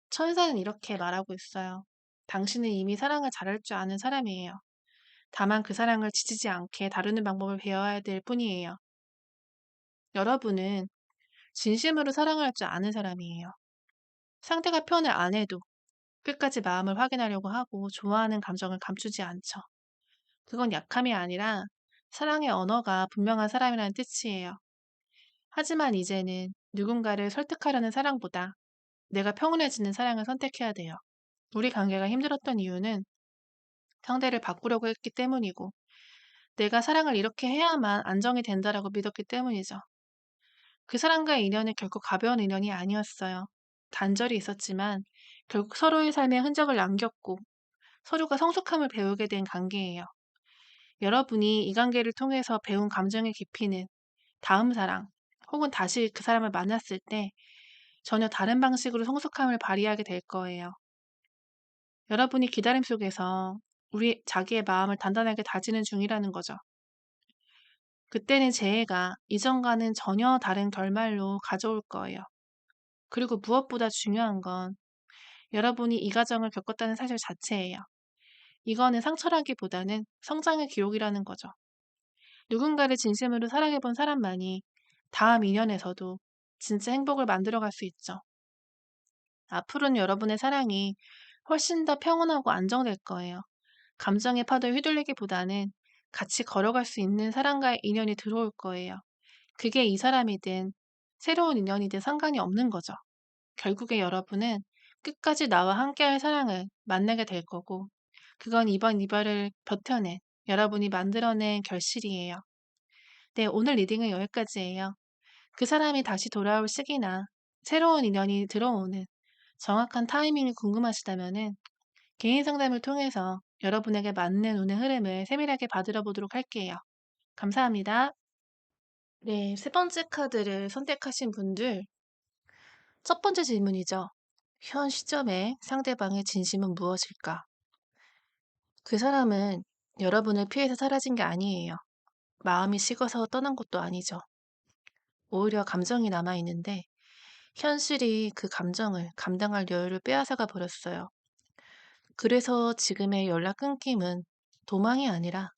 천사는 이렇게 말하고 있어요. 당신은 이미 사랑을 잘할 줄 아는 사람이에요. 다만 그 사랑을 지치지 않게 다루는 방법을 배워야 될 뿐이에요. 여러분은 진심으로 사랑할 줄 아는 사람이에요. 상대가 표현을 안 해도 끝까지 마음을 확인하려고 하고 좋아하는 감정을 감추지 않죠. 그건 약함이 아니라 사랑의 언어가 분명한 사람이라는 뜻이에요. 하지만 이제는 누군가를 설득하려는 사랑보다 내가 평온해지는 사랑을 선택해야 돼요. 우리 관계가 힘들었던 이유는 상대를 바꾸려고 했기 때문이고, 내가 사랑을 이렇게 해야만 안정이 된다라고 믿었기 때문이죠. 그 사람과의 인연은 결코 가벼운 인연이 아니었어요. 단절이 있었지만 결국 서로의 삶에 흔적을 남겼고 서로가 성숙함을 배우게 된 관계예요. 여러분이 이 관계를 통해서 배운 감정의 깊이는 다음 사랑 혹은 다시 그 사람을 만났을 때 전혀 다른 방식으로 성숙함을 발휘하게 될 거예요. 여러분이 기다림 속에서 우리 자기의 마음을 단단하게 다지는 중이라는 거죠. 그때는 재해가 이전과는 전혀 다른 결말로 가져올 거예요. 그리고 무엇보다 중요한 건 여러분이 이 과정을 겪었다는 사실 자체예요. 이거는 상처라기보다는 성장의 기록이라는 거죠. 누군가를 진심으로 사랑해본 사람만이 다음 인연에서도 진짜 행복을 만들어갈 수 있죠. 앞으로는 여러분의 사랑이 훨씬 더 평온하고 안정될 거예요. 감정의 파도에 휘둘리기보다는 같이 걸어갈 수 있는 사람과의 인연이 들어올 거예요. 그게 이 사람이든 새로운 인연이든 상관이 없는 거죠. 결국에 여러분은 끝까지 나와 함께할 사랑을 만나게 될 거고, 그건 이번 이별을 버텨낸 여러분이 만들어낸 결실이에요. 네, 오늘 리딩은 여기까지예요. 그 사람이 다시 돌아올 시기나 새로운 인연이 들어오는 정확한 타이밍이 궁금하시다면은 개인 상담을 통해서 여러분에게 맞는 운의 흐름을 세밀하게 받으러 보도록 할게요. 감사합니다. 네, 세 번째 카드를 선택하신 분들, 첫 번째 질문이죠. 현 시점에 상대방의 진심은 무엇일까? 그 사람은 여러분을 피해서 사라진 게 아니에요. 마음이 식어서 떠난 것도 아니죠. 오히려 감정이 남아있는데 현실이 그 감정을 감당할 여유를 빼앗아가 버렸어요. 그래서 지금의 연락 끊김은 도망이 아니라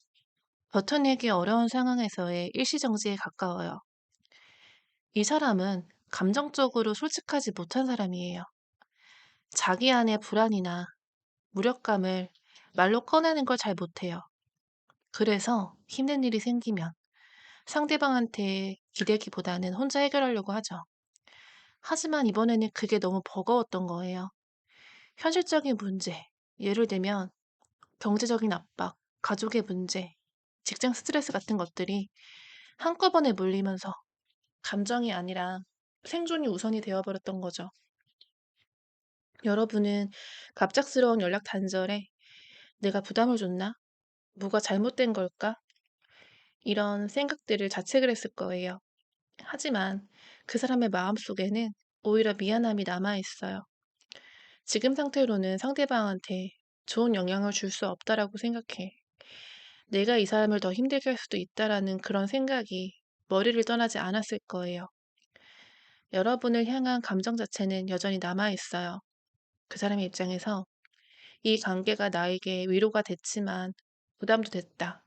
버텨내기 어려운 상황에서의 일시정지에 가까워요. 이 사람은 감정적으로 솔직하지 못한 사람이에요. 자기 안의 불안이나 무력감을 말로 꺼내는 걸 잘 못해요. 그래서 힘든 일이 생기면 상대방한테 기대기보다는 혼자 해결하려고 하죠. 하지만 이번에는 그게 너무 버거웠던 거예요. 현실적인 문제, 예를 들면 경제적인 압박, 가족의 문제, 직장 스트레스 같은 것들이 한꺼번에 몰리면서 감정이 아니라 생존이 우선이 되어버렸던 거죠. 여러분은 갑작스러운 연락 단절에 내가 부담을 줬나? 뭐가 잘못된 걸까? 이런 생각들을 자책을 했을 거예요. 하지만 그 사람의 마음속에는 오히려 미안함이 남아있어요. 지금 상태로는 상대방한테 좋은 영향을 줄 수 없다라고 생각해. 내가 이 사람을 더 힘들게 할 수도 있다라는 그런 생각이 머리를 떠나지 않았을 거예요. 여러분을 향한 감정 자체는 여전히 남아있어요. 그 사람의 입장에서 이 관계가 나에게 위로가 됐지만 부담도 됐다.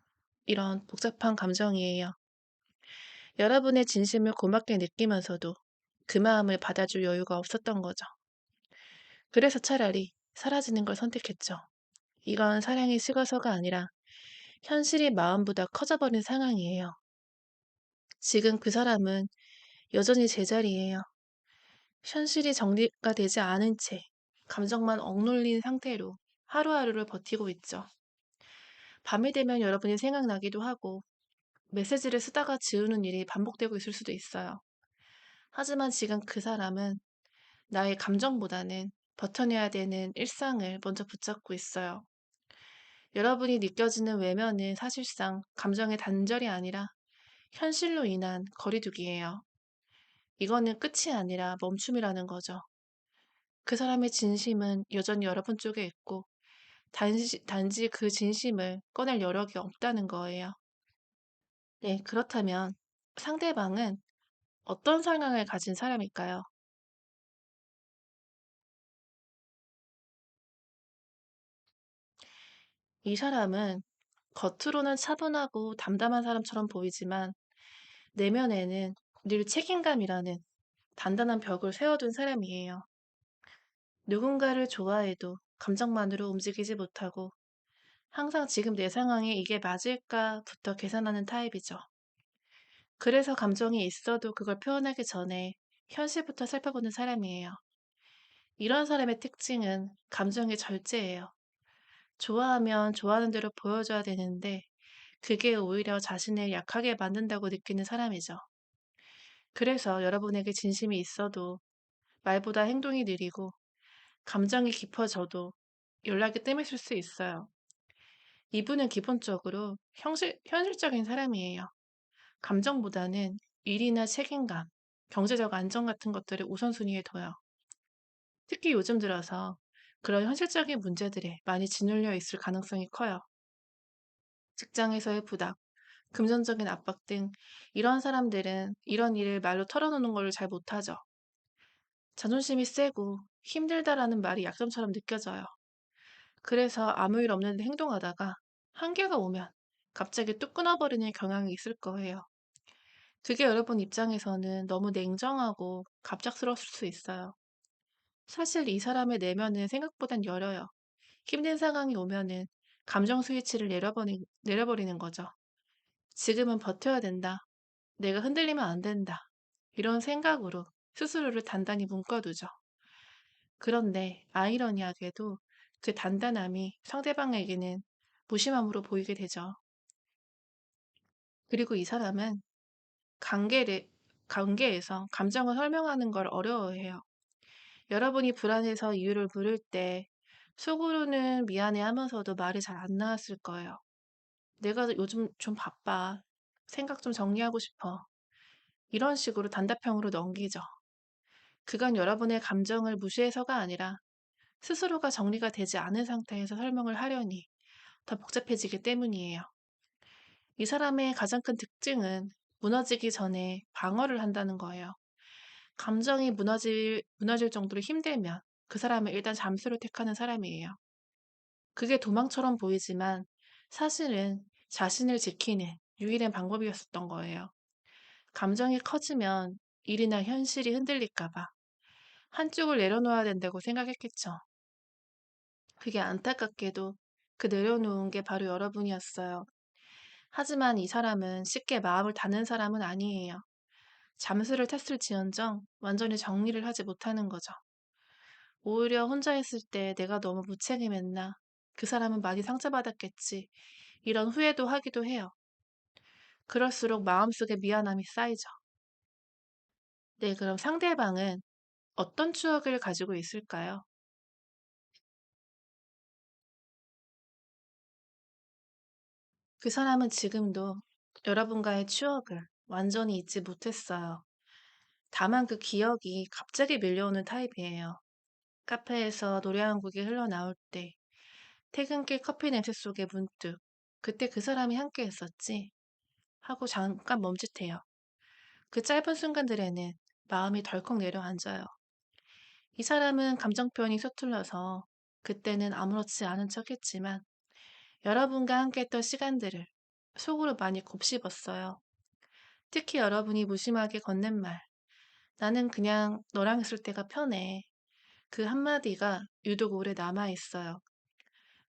이런 복잡한 감정이에요. 여러분의 진심을 고맙게 느끼면서도 그 마음을 받아줄 여유가 없었던 거죠. 그래서 차라리 사라지는 걸 선택했죠. 이건 사랑이 식어서가 아니라 현실이 마음보다 커져버린 상황이에요. 지금 그 사람은 여전히 제자리예요. 현실이 정리가 되지 않은 채 감정만 억눌린 상태로 하루하루를 버티고 있죠. 밤이 되면 여러분이 생각나기도 하고 메시지를 쓰다가 지우는 일이 반복되고 있을 수도 있어요. 하지만 지금 그 사람은 나의 감정보다는 버텨내야 되는 일상을 먼저 붙잡고 있어요. 여러분이 느껴지는 외면은 사실상 감정의 단절이 아니라 현실로 인한 거리두기예요. 이거는 끝이 아니라 멈춤이라는 거죠. 그 사람의 진심은 여전히 여러분 쪽에 있고 단지 그 진심을 꺼낼 여력이 없다는 거예요. 네, 그렇다면 상대방은 어떤 성향을 가진 사람일까요? 이 사람은 겉으로는 차분하고 담담한 사람처럼 보이지만 내면에는 늘 책임감이라는 단단한 벽을 세워둔 사람이에요. 누군가를 좋아해도 감정만으로 움직이지 못하고 항상 지금 내 상황에 이게 맞을까부터 계산하는 타입이죠. 그래서 감정이 있어도 그걸 표현하기 전에 현실부터 살펴보는 사람이에요. 이런 사람의 특징은 감정의 절제예요. 좋아하면 좋아하는 대로 보여줘야 되는데 그게 오히려 자신을 약하게 만든다고 느끼는 사람이죠. 그래서 여러분에게 진심이 있어도 말보다 행동이 느리고 감정이 깊어져도 연락이 뜸했을 수 있어요. 이분은 기본적으로 현실적인 사람이에요. 감정보다는 일이나 책임감, 경제적 안정 같은 것들을 우선순위에 둬요. 특히 요즘 들어서 그런 현실적인 문제들에 많이 짓눌려 있을 가능성이 커요. 직장에서의 부담, 금전적인 압박 등 이런 사람들은 이런 일을 말로 털어놓는 걸 잘 못하죠. 자존심이 세고 힘들다라는 말이 약점처럼 느껴져요. 그래서 아무 일 없는데 행동하다가 한계가 오면 갑자기 뚝 끊어버리는 경향이 있을 거예요. 그게 여러분 입장에서는 너무 냉정하고 갑작스러울 수 있어요. 사실 이 사람의 내면은 생각보단 여려요. 힘든 상황이 오면은 감정 스위치를 내려버리는 거죠. 지금은 버텨야 된다. 내가 흔들리면 안 된다. 이런 생각으로 스스로를 단단히 묶어두죠. 그런데 아이러니하게도 그 단단함이 상대방에게는 무심함으로 보이게 되죠. 그리고 이 사람은 관계를, 관계에서 감정을 설명하는 걸 어려워해요. 여러분이 불안해서 이유를 물을 때 속으로는 미안해 하면서도 말이 잘 안 나왔을 거예요. 내가 요즘 좀 바빠. 생각 좀 정리하고 싶어. 이런 식으로 단답형으로 넘기죠. 그건 여러분의 감정을 무시해서가 아니라 스스로가 정리가 되지 않은 상태에서 설명을 하려니 더 복잡해지기 때문이에요. 이 사람의 가장 큰 특징은 무너지기 전에 방어를 한다는 거예요. 감정이 무너질 정도로 힘들면 그 사람은 일단 잠수를 택하는 사람이에요. 그게 도망처럼 보이지만 사실은 자신을 지키는 유일한 방법이었었던 거예요. 감정이 커지면 일이나 현실이 흔들릴까봐 한쪽을 내려놓아야 된다고 생각했겠죠. 그게 안타깝게도 그 내려놓은 게 바로 여러분이었어요. 하지만 이 사람은 쉽게 마음을 닫는 사람은 아니에요. 잠수를 탔을지언정 완전히 정리를 하지 못하는 거죠. 오히려 혼자 있을 때 내가 너무 무책임했나? 그 사람은 많이 상처받았겠지. 이런 후회도 하기도 해요. 그럴수록 마음속에 미안함이 쌓이죠. 네, 그럼 상대방은 어떤 추억을 가지고 있을까요? 그 사람은 지금도 여러분과의 추억을 완전히 잊지 못했어요. 다만 그 기억이 갑자기 밀려오는 타입이에요. 카페에서 노래 한 곡이 흘러나올 때, 퇴근길 커피 냄새 속에 문득, 그때 그 사람이 함께 했었지? 하고 잠깐 멈칫해요. 그 짧은 순간들에는 마음이 덜컥 내려앉아요. 이 사람은 감정 표현이 서툴러서 그때는 아무렇지 않은 척했지만 여러분과 함께했던 시간들을 속으로 많이 곱씹었어요. 특히 여러분이 무심하게 건넨 말, 나는 그냥 너랑 있을 때가 편해. 그 한마디가 유독 오래 남아있어요.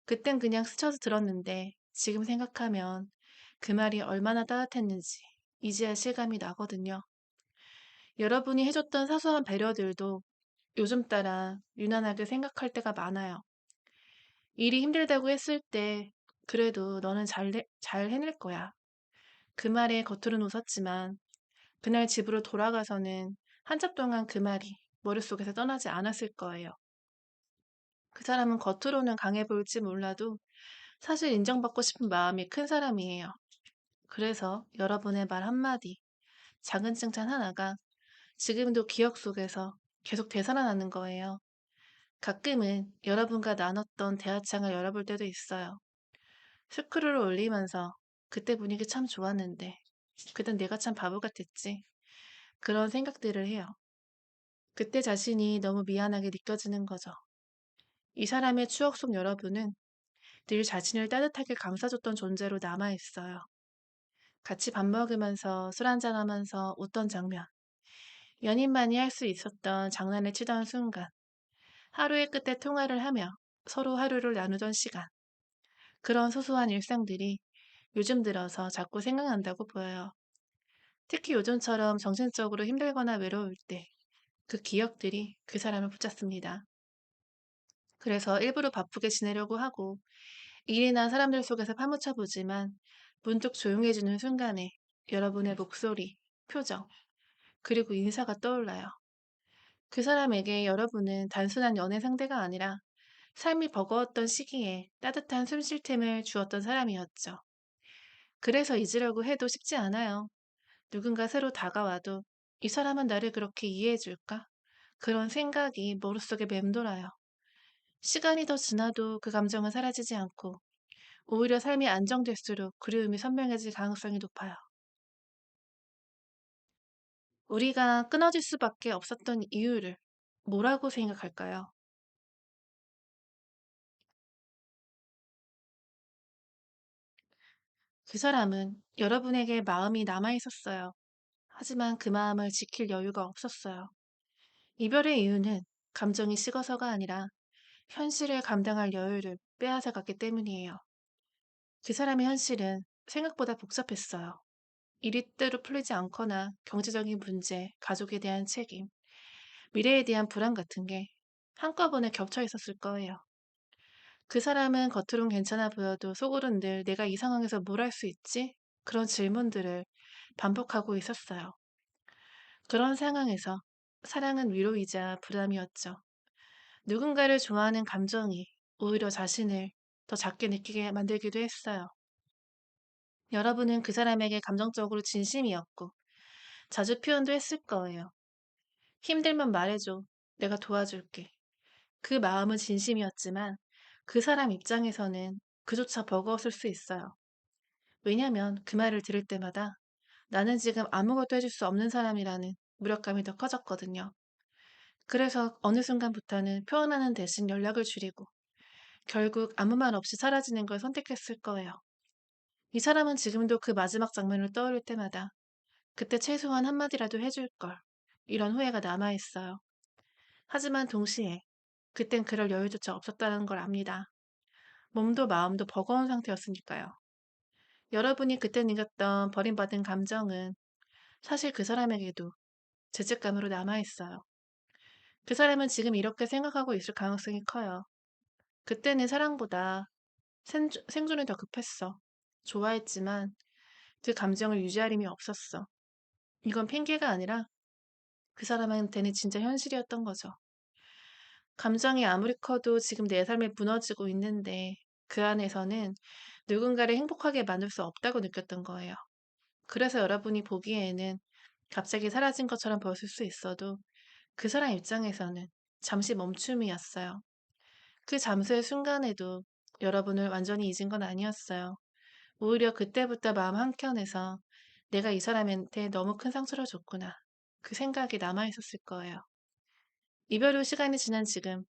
그땐 그냥 스쳐서 들었는데 지금 생각하면 그 말이 얼마나 따뜻했는지 이제야 실감이 나거든요. 여러분이 해줬던 사소한 배려들도 요즘 따라 유난하게 생각할 때가 많아요. 일이 힘들다고 했을 때 그래도 너는 잘 해낼 거야. 그 말에 겉으로는 웃었지만 그날 집으로 돌아가서는 한참 동안 그 말이 머릿속에서 떠나지 않았을 거예요. 그 사람은 겉으로는 강해 보일지 몰라도 사실 인정받고 싶은 마음이 큰 사람이에요. 그래서 여러분의 말 한마디, 작은 칭찬 하나가 지금도 기억 속에서 계속 되살아나는 거예요. 가끔은 여러분과 나눴던 대화창을 열어볼 때도 있어요. 스크롤을 올리면서 그때 분위기 참 좋았는데 그땐 내가 참 바보 같았지. 그런 생각들을 해요. 그때 자신이 너무 미안하게 느껴지는 거죠. 이 사람의 추억 속 여러분은 늘 자신을 따뜻하게 감싸줬던 존재로 남아있어요. 같이 밥 먹으면서 술 한잔하면서 웃던 장면, 연인만이 할 수 있었던 장난을 치던 순간, 하루의 끝에 통화를 하며 서로 하루를 나누던 시간, 그런 소소한 일상들이 요즘 들어서 자꾸 생각난다고 보여요. 특히 요즘처럼 정신적으로 힘들거나 외로울 때 그 기억들이 그 사람을 붙잡습니다. 그래서 일부러 바쁘게 지내려고 하고 일이나 사람들 속에서 파묻혀 보지만 문득 조용해지는 순간에 여러분의 목소리, 표정, 그리고 인사가 떠올라요. 그 사람에게 여러분은 단순한 연애 상대가 아니라 삶이 버거웠던 시기에 따뜻한 숨쉴 틈을 주었던 사람이었죠. 그래서 잊으려고 해도 쉽지 않아요. 누군가 새로 다가와도 이 사람은 나를 그렇게 이해해 줄까? 그런 생각이 머릿속에 맴돌아요. 시간이 더 지나도 그 감정은 사라지지 않고 오히려 삶이 안정될수록 그리움이 선명해질 가능성이 높아요. 우리가 끊어질 수밖에 없었던 이유를 뭐라고 생각할까요? 그 사람은 여러분에게 마음이 남아 있었어요. 하지만 그 마음을 지킬 여유가 없었어요. 이별의 이유는 감정이 식어서가 아니라 현실을 감당할 여유를 빼앗아갔기 때문이에요. 그 사람의 현실은 생각보다 복잡했어요. 일이 때로 풀리지 않거나 경제적인 문제, 가족에 대한 책임, 미래에 대한 불안 같은 게 한꺼번에 겹쳐 있었을 거예요. 그 사람은 겉으론 괜찮아 보여도 속으론 늘 내가 이 상황에서 뭘 할 수 있지? 그런 질문들을 반복하고 있었어요. 그런 상황에서 사랑은 위로이자 부담이었죠. 누군가를 좋아하는 감정이 오히려 자신을 더 작게 느끼게 만들기도 했어요. 여러분은 그 사람에게 감정적으로 진심이었고 자주 표현도 했을 거예요. 힘들면 말해줘. 내가 도와줄게. 그 마음은 진심이었지만 그 사람 입장에서는 그조차 버거웠을 수 있어요. 왜냐면 그 말을 들을 때마다 나는 지금 아무것도 해줄 수 없는 사람이라는 무력감이 더 커졌거든요. 그래서 어느 순간부터는 표현하는 대신 연락을 줄이고 결국 아무 말 없이 사라지는 걸 선택했을 거예요. 이 사람은 지금도 그 마지막 장면을 떠올릴 때마다 그때 최소한 한마디라도 해줄 걸. 이런 후회가 남아있어요. 하지만 동시에 그땐 그럴 여유조차 없었다는 걸 압니다. 몸도 마음도 버거운 상태였으니까요. 여러분이 그때 느꼈던 버림받은 감정은 사실 그 사람에게도 죄책감으로 남아있어요. 그 사람은 지금 이렇게 생각하고 있을 가능성이 커요. 그때는 사랑보다 생존이 더 급했어. 좋아했지만 그 감정을 유지할 힘이 없었어. 이건 핑계가 아니라 그 사람한테는 진짜 현실이었던 거죠. 감정이 아무리 커도 지금 내 삶에 무너지고 있는데 그 안에서는 누군가를 행복하게 만들 수 없다고 느꼈던 거예요. 그래서 여러분이 보기에는 갑자기 사라진 것처럼 보였을 수 있어도 그 사람 입장에서는 잠시 멈춤이었어요. 그 잠수의 순간에도 여러분을 완전히 잊은 건 아니었어요. 오히려 그때부터 마음 한켠에서 내가 이 사람한테 너무 큰 상처를 줬구나. 그 생각이 남아있었을 거예요. 이별 후 시간이 지난 지금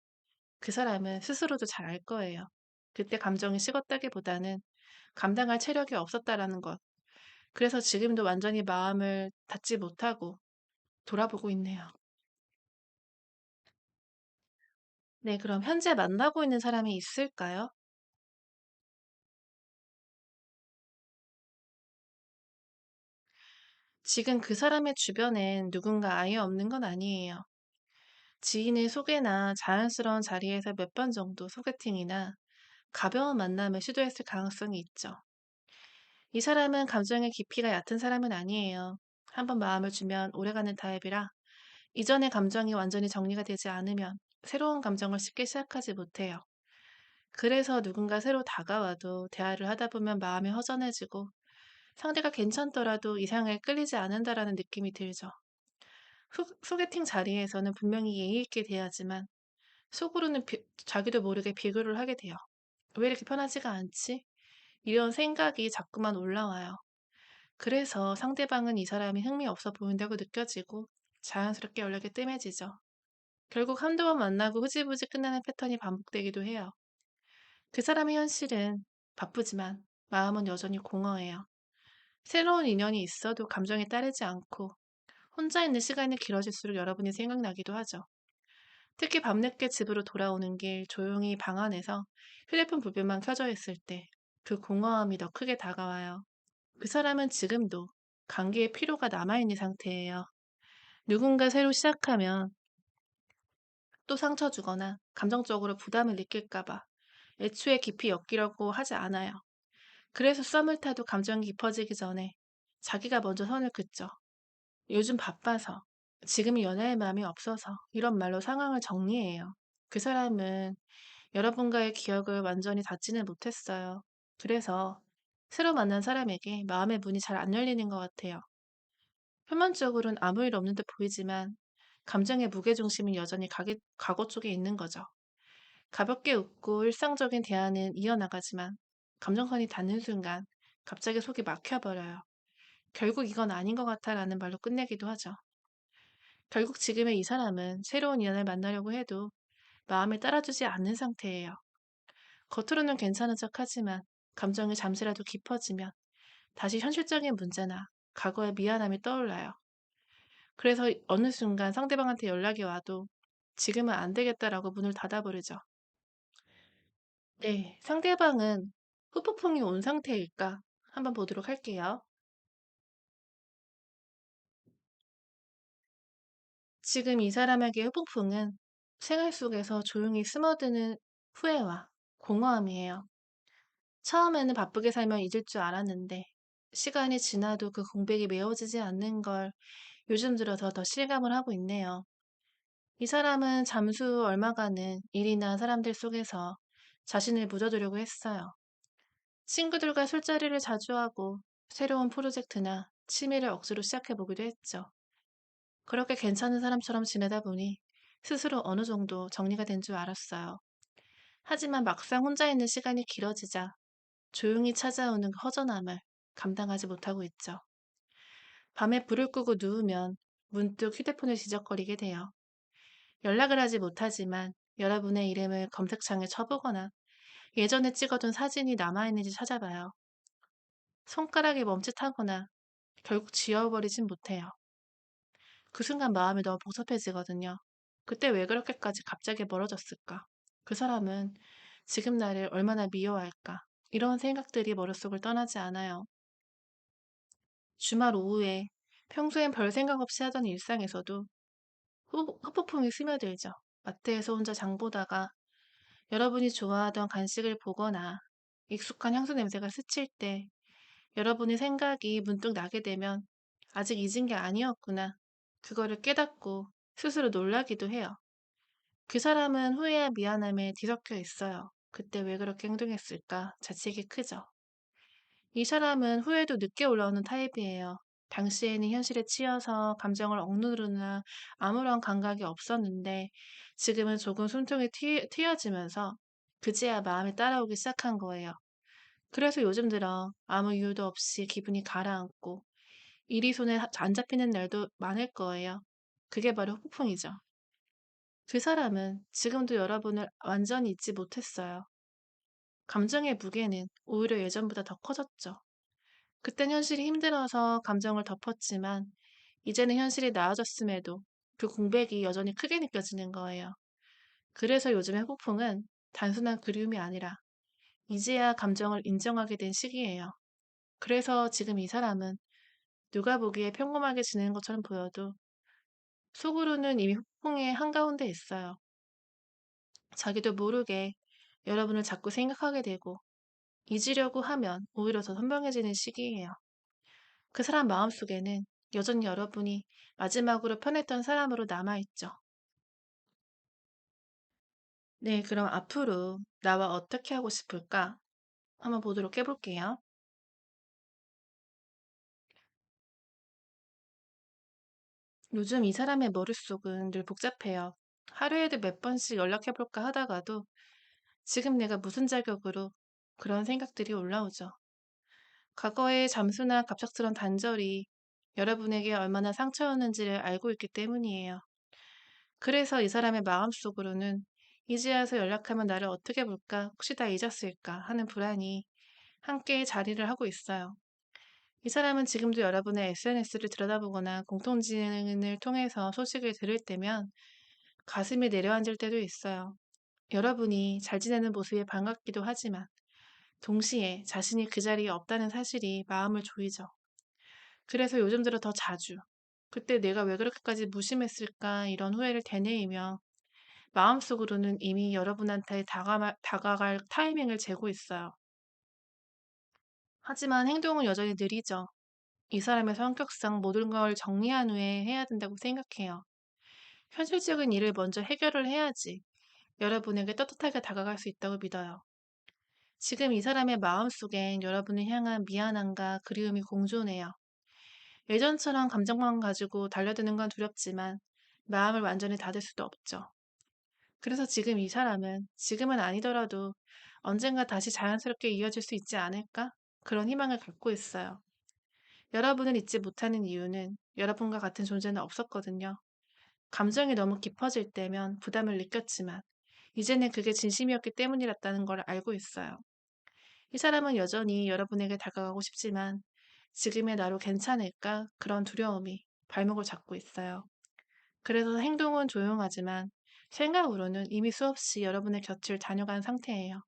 그 사람은 스스로도 잘 알 거예요. 그때 감정이 식었다기보다는 감당할 체력이 없었다라는 것. 그래서 지금도 완전히 마음을 닫지 못하고 돌아보고 있네요. 네, 그럼 현재 만나고 있는 사람이 있을까요? 지금 그 사람의 주변엔 누군가 아예 없는 건 아니에요. 지인의 소개나 자연스러운 자리에서 몇 번 정도 소개팅이나 가벼운 만남을 시도했을 가능성이 있죠. 이 사람은 감정의 깊이가 얕은 사람은 아니에요. 한번 마음을 주면 오래가는 타입이라 이전의 감정이 완전히 정리가 되지 않으면 새로운 감정을 쉽게 시작하지 못해요. 그래서 누군가 새로 다가와도 대화를 하다 보면 마음이 허전해지고 상대가 괜찮더라도 이상하게 끌리지 않는다라는 느낌이 들죠. 소개팅 자리에서는 분명히 예의 있게 대하지만 속으로는 자기도 모르게 비교를 하게 돼요. 왜 이렇게 편하지가 않지? 이런 생각이 자꾸만 올라와요. 그래서 상대방은 이 사람이 흥미없어 보인다고 느껴지고 자연스럽게 연락이 뜸해지죠. 결국 한두 번 만나고 흐지부지 끝나는 패턴이 반복되기도 해요. 그 사람의 현실은 바쁘지만 마음은 여전히 공허해요. 새로운 인연이 있어도 감정에 따르지 않고 혼자 있는 시간이 길어질수록 여러분이 생각나기도 하죠. 특히 밤늦게 집으로 돌아오는 길 조용히 방 안에서 휴대폰 불빛만 켜져 있을 때 그 공허함이 더 크게 다가와요. 그 사람은 지금도 관계의 피로가 남아있는 상태예요. 누군가 새로 시작하면 또 상처 주거나 감정적으로 부담을 느낄까봐 애초에 깊이 엮이려고 하지 않아요. 그래서 썸을 타도 감정이 깊어지기 전에 자기가 먼저 선을 긋죠. 요즘 바빠서, 지금은 연애할 마음이 없어서 이런 말로 상황을 정리해요. 그 사람은 여러분과의 기억을 완전히 닫지는 못했어요. 그래서 새로 만난 사람에게 마음의 문이 잘 안 열리는 것 같아요. 표면적으로는 아무 일 없는 듯 보이지만 감정의 무게중심은 여전히 과거 쪽에 있는 거죠. 가볍게 웃고 일상적인 대화는 이어나가지만 감정선이 닿는 순간 갑자기 속이 막혀버려요. 결국 이건 아닌 것 같아라는 말로 끝내기도 하죠. 결국 지금의 이 사람은 새로운 인연을 만나려고 해도 마음을 따라주지 않는 상태예요. 겉으로는 괜찮은 척 하지만 감정이 잠시라도 깊어지면 다시 현실적인 문제나 과거의 미안함이 떠올라요. 그래서 어느 순간 상대방한테 연락이 와도 지금은 안 되겠다라고 문을 닫아버리죠. 네, 상대방은 후폭풍이 온 상태일까? 한번 보도록 할게요. 지금 이 사람에게 후폭풍은 생활 속에서 조용히 스며드는 후회와 공허함이에요. 처음에는 바쁘게 살면 잊을 줄 알았는데 시간이 지나도 그 공백이 메워지지 않는 걸 요즘 들어서 더 실감을 하고 있네요. 이 사람은 잠수 후 얼마간은 일이나 사람들 속에서 자신을 묻어두려고 했어요. 친구들과 술자리를 자주 하고 새로운 프로젝트나 취미를 억지로 시작해보기도 했죠. 그렇게 괜찮은 사람처럼 지내다 보니 스스로 어느 정도 정리가 된 줄 알았어요. 하지만 막상 혼자 있는 시간이 길어지자 조용히 찾아오는 그 허전함을 감당하지 못하고 있죠. 밤에 불을 끄고 누우면 문득 휴대폰을 지적거리게 돼요. 연락을 하지 못하지만 여러분의 이름을 검색창에 쳐보거나 예전에 찍어둔 사진이 남아있는지 찾아봐요. 손가락이 멈칫하거나 결국 지워버리진 못해요. 그 순간 마음이 너무 복잡해지거든요. 그때 왜 그렇게까지 갑자기 멀어졌을까? 그 사람은 지금 나를 얼마나 미워할까? 이런 생각들이 머릿속을 떠나지 않아요. 주말 오후에 평소엔 별 생각 없이 하던 일상에서도 후폭풍이 스며들죠. 마트에서 혼자 장 보다가 여러분이 좋아하던 간식을 보거나 익숙한 향수 냄새가 스칠 때 여러분의 생각이 문득 나게 되면 아직 잊은 게 아니었구나. 그거를 깨닫고 스스로 놀라기도 해요. 그 사람은 후회와 미안함에 뒤섞여 있어요. 그때 왜 그렇게 행동했을까? 자책이 크죠. 이 사람은 후회도 늦게 올라오는 타입이에요. 당시에는 현실에 치여서 감정을 억누르나 아무런 감각이 없었는데 지금은 조금 숨통이 트여지면서 그제야 마음이 따라오기 시작한 거예요. 그래서 요즘 들어 아무 이유도 없이 기분이 가라앉고 일이 손에 안 잡히는 날도 많을 거예요. 그게 바로 폭풍이죠. 그 사람은 지금도 여러분을 완전히 잊지 못했어요. 감정의 무게는 오히려 예전보다 더 커졌죠. 그땐 현실이 힘들어서 감정을 덮었지만 이제는 현실이 나아졌음에도 그 공백이 여전히 크게 느껴지는 거예요. 그래서 요즘의 폭풍은 단순한 그리움이 아니라 이제야 감정을 인정하게 된 시기예요. 그래서 지금 이 사람은 누가 보기에 평범하게 지내는 것처럼 보여도 속으로는 이미 폭풍의 한가운데 있어요. 자기도 모르게 여러분을 자꾸 생각하게 되고 잊으려고 하면 오히려 더 선명해지는 시기예요. 그 사람 마음속에는 여전히 여러분이 마지막으로 편했던 사람으로 남아있죠. 네, 그럼 앞으로 나와 어떻게 하고 싶을까? 한번 보도록 해볼게요. 요즘 이 사람의 머릿속은 늘 복잡해요. 하루에도 몇 번씩 연락해볼까 하다가도 지금 내가 무슨 자격으로 그런 생각들이 올라오죠. 과거의 잠수나 갑작스런 단절이 여러분에게 얼마나 상처였는지를 알고 있기 때문이에요. 그래서 이 사람의 마음속으로는 이제 와서 연락하면 나를 어떻게 볼까? 혹시 다 잊었을까? 하는 불안이 함께 자리를 하고 있어요. 이 사람은 지금도 여러분의 SNS를 들여다보거나 공통지능을 통해서 소식을 들을 때면 가슴이 내려앉을 때도 있어요. 여러분이 잘 지내는 모습이 반갑기도 하지만 동시에 자신이 그 자리에 없다는 사실이 마음을 조이죠. 그래서 요즘 들어 더 자주 그때 내가 왜 그렇게까지 무심했을까 이런 후회를 되뇌이며 마음속으로는 이미 여러분한테 다가갈 타이밍을 재고 있어요. 하지만 행동은 여전히 느리죠. 이 사람의 성격상 모든 걸 정리한 후에 해야 된다고 생각해요. 현실적인 일을 먼저 해결을 해야지 여러분에게 떳떳하게 다가갈 수 있다고 믿어요. 지금 이 사람의 마음속엔 여러분을 향한 미안함과 그리움이 공존해요. 예전처럼 감정만 가지고 달려드는 건 두렵지만 마음을 완전히 닫을 수도 없죠. 그래서 지금 이 사람은 지금은 아니더라도 언젠가 다시 자연스럽게 이어질 수 있지 않을까? 그런 희망을 갖고 있어요. 여러분을 잊지 못하는 이유는 여러분과 같은 존재는 없었거든요. 감정이 너무 깊어질 때면 부담을 느꼈지만 이제는 그게 진심이었기 때문이었다는 걸 알고 있어요. 이 사람은 여전히 여러분에게 다가가고 싶지만 지금의 나로 괜찮을까? 그런 두려움이 발목을 잡고 있어요. 그래서 행동은 조용하지만 생각으로는 이미 수없이 여러분의 곁을 다녀간 상태예요.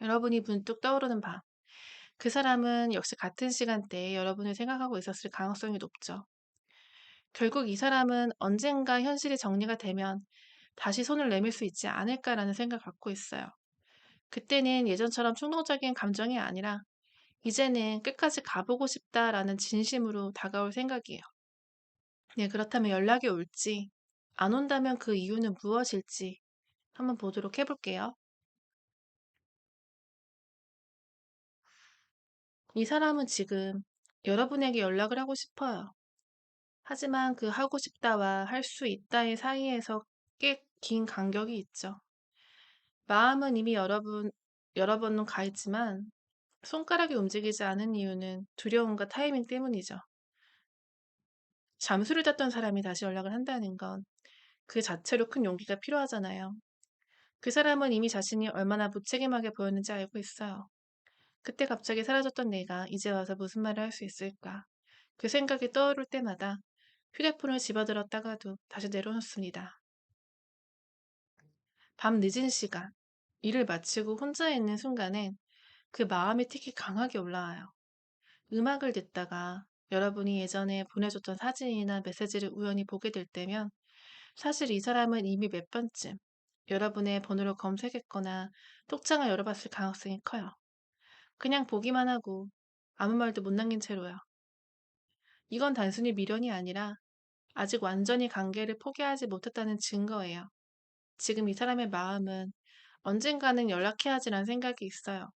여러분이 문득 떠오르는 밤, 그 사람은 역시 같은 시간대에 여러분을 생각하고 있었을 가능성이 높죠. 결국 이 사람은 언젠가 현실이 정리가 되면 다시 손을 내밀 수 있지 않을까라는 생각을 갖고 있어요. 그때는 예전처럼 충동적인 감정이 아니라 이제는 끝까지 가보고 싶다라는 진심으로 다가올 생각이에요. 네, 그렇다면 연락이 올지, 안 온다면 그 이유는 무엇일지 한번 보도록 해볼게요. 이 사람은 지금 여러분에게 연락을 하고 싶어요. 하지만 그 하고 싶다와 할 수 있다의 사이에서 꽤 긴 간격이 있죠. 마음은 이미 여러 번은 가 있지만 손가락이 움직이지 않은 이유는 두려움과 타이밍 때문이죠. 잠수를 탔던 사람이 다시 연락을 한다는 건 그 자체로 큰 용기가 필요하잖아요. 그 사람은 이미 자신이 얼마나 무책임하게 보였는지 알고 있어요. 그때 갑자기 사라졌던 내가 이제 와서 무슨 말을 할 수 있을까? 그 생각이 떠오를 때마다 휴대폰을 집어들었다가도 다시 내려놓습니다. 밤 늦은 시간, 일을 마치고 혼자 있는 순간엔 그 마음이 특히 강하게 올라와요. 음악을 듣다가 여러분이 예전에 보내줬던 사진이나 메시지를 우연히 보게 될 때면 사실 이 사람은 이미 몇 번쯤 여러분의 번호를 검색했거나 톡장을 열어봤을 가능성이 커요. 그냥 보기만 하고 아무 말도 못 남긴 채로요. 이건 단순히 미련이 아니라 아직 완전히 관계를 포기하지 못했다는 증거예요. 지금 이 사람의 마음은 언젠가는 연락해야 하지라는 생각이 있어요.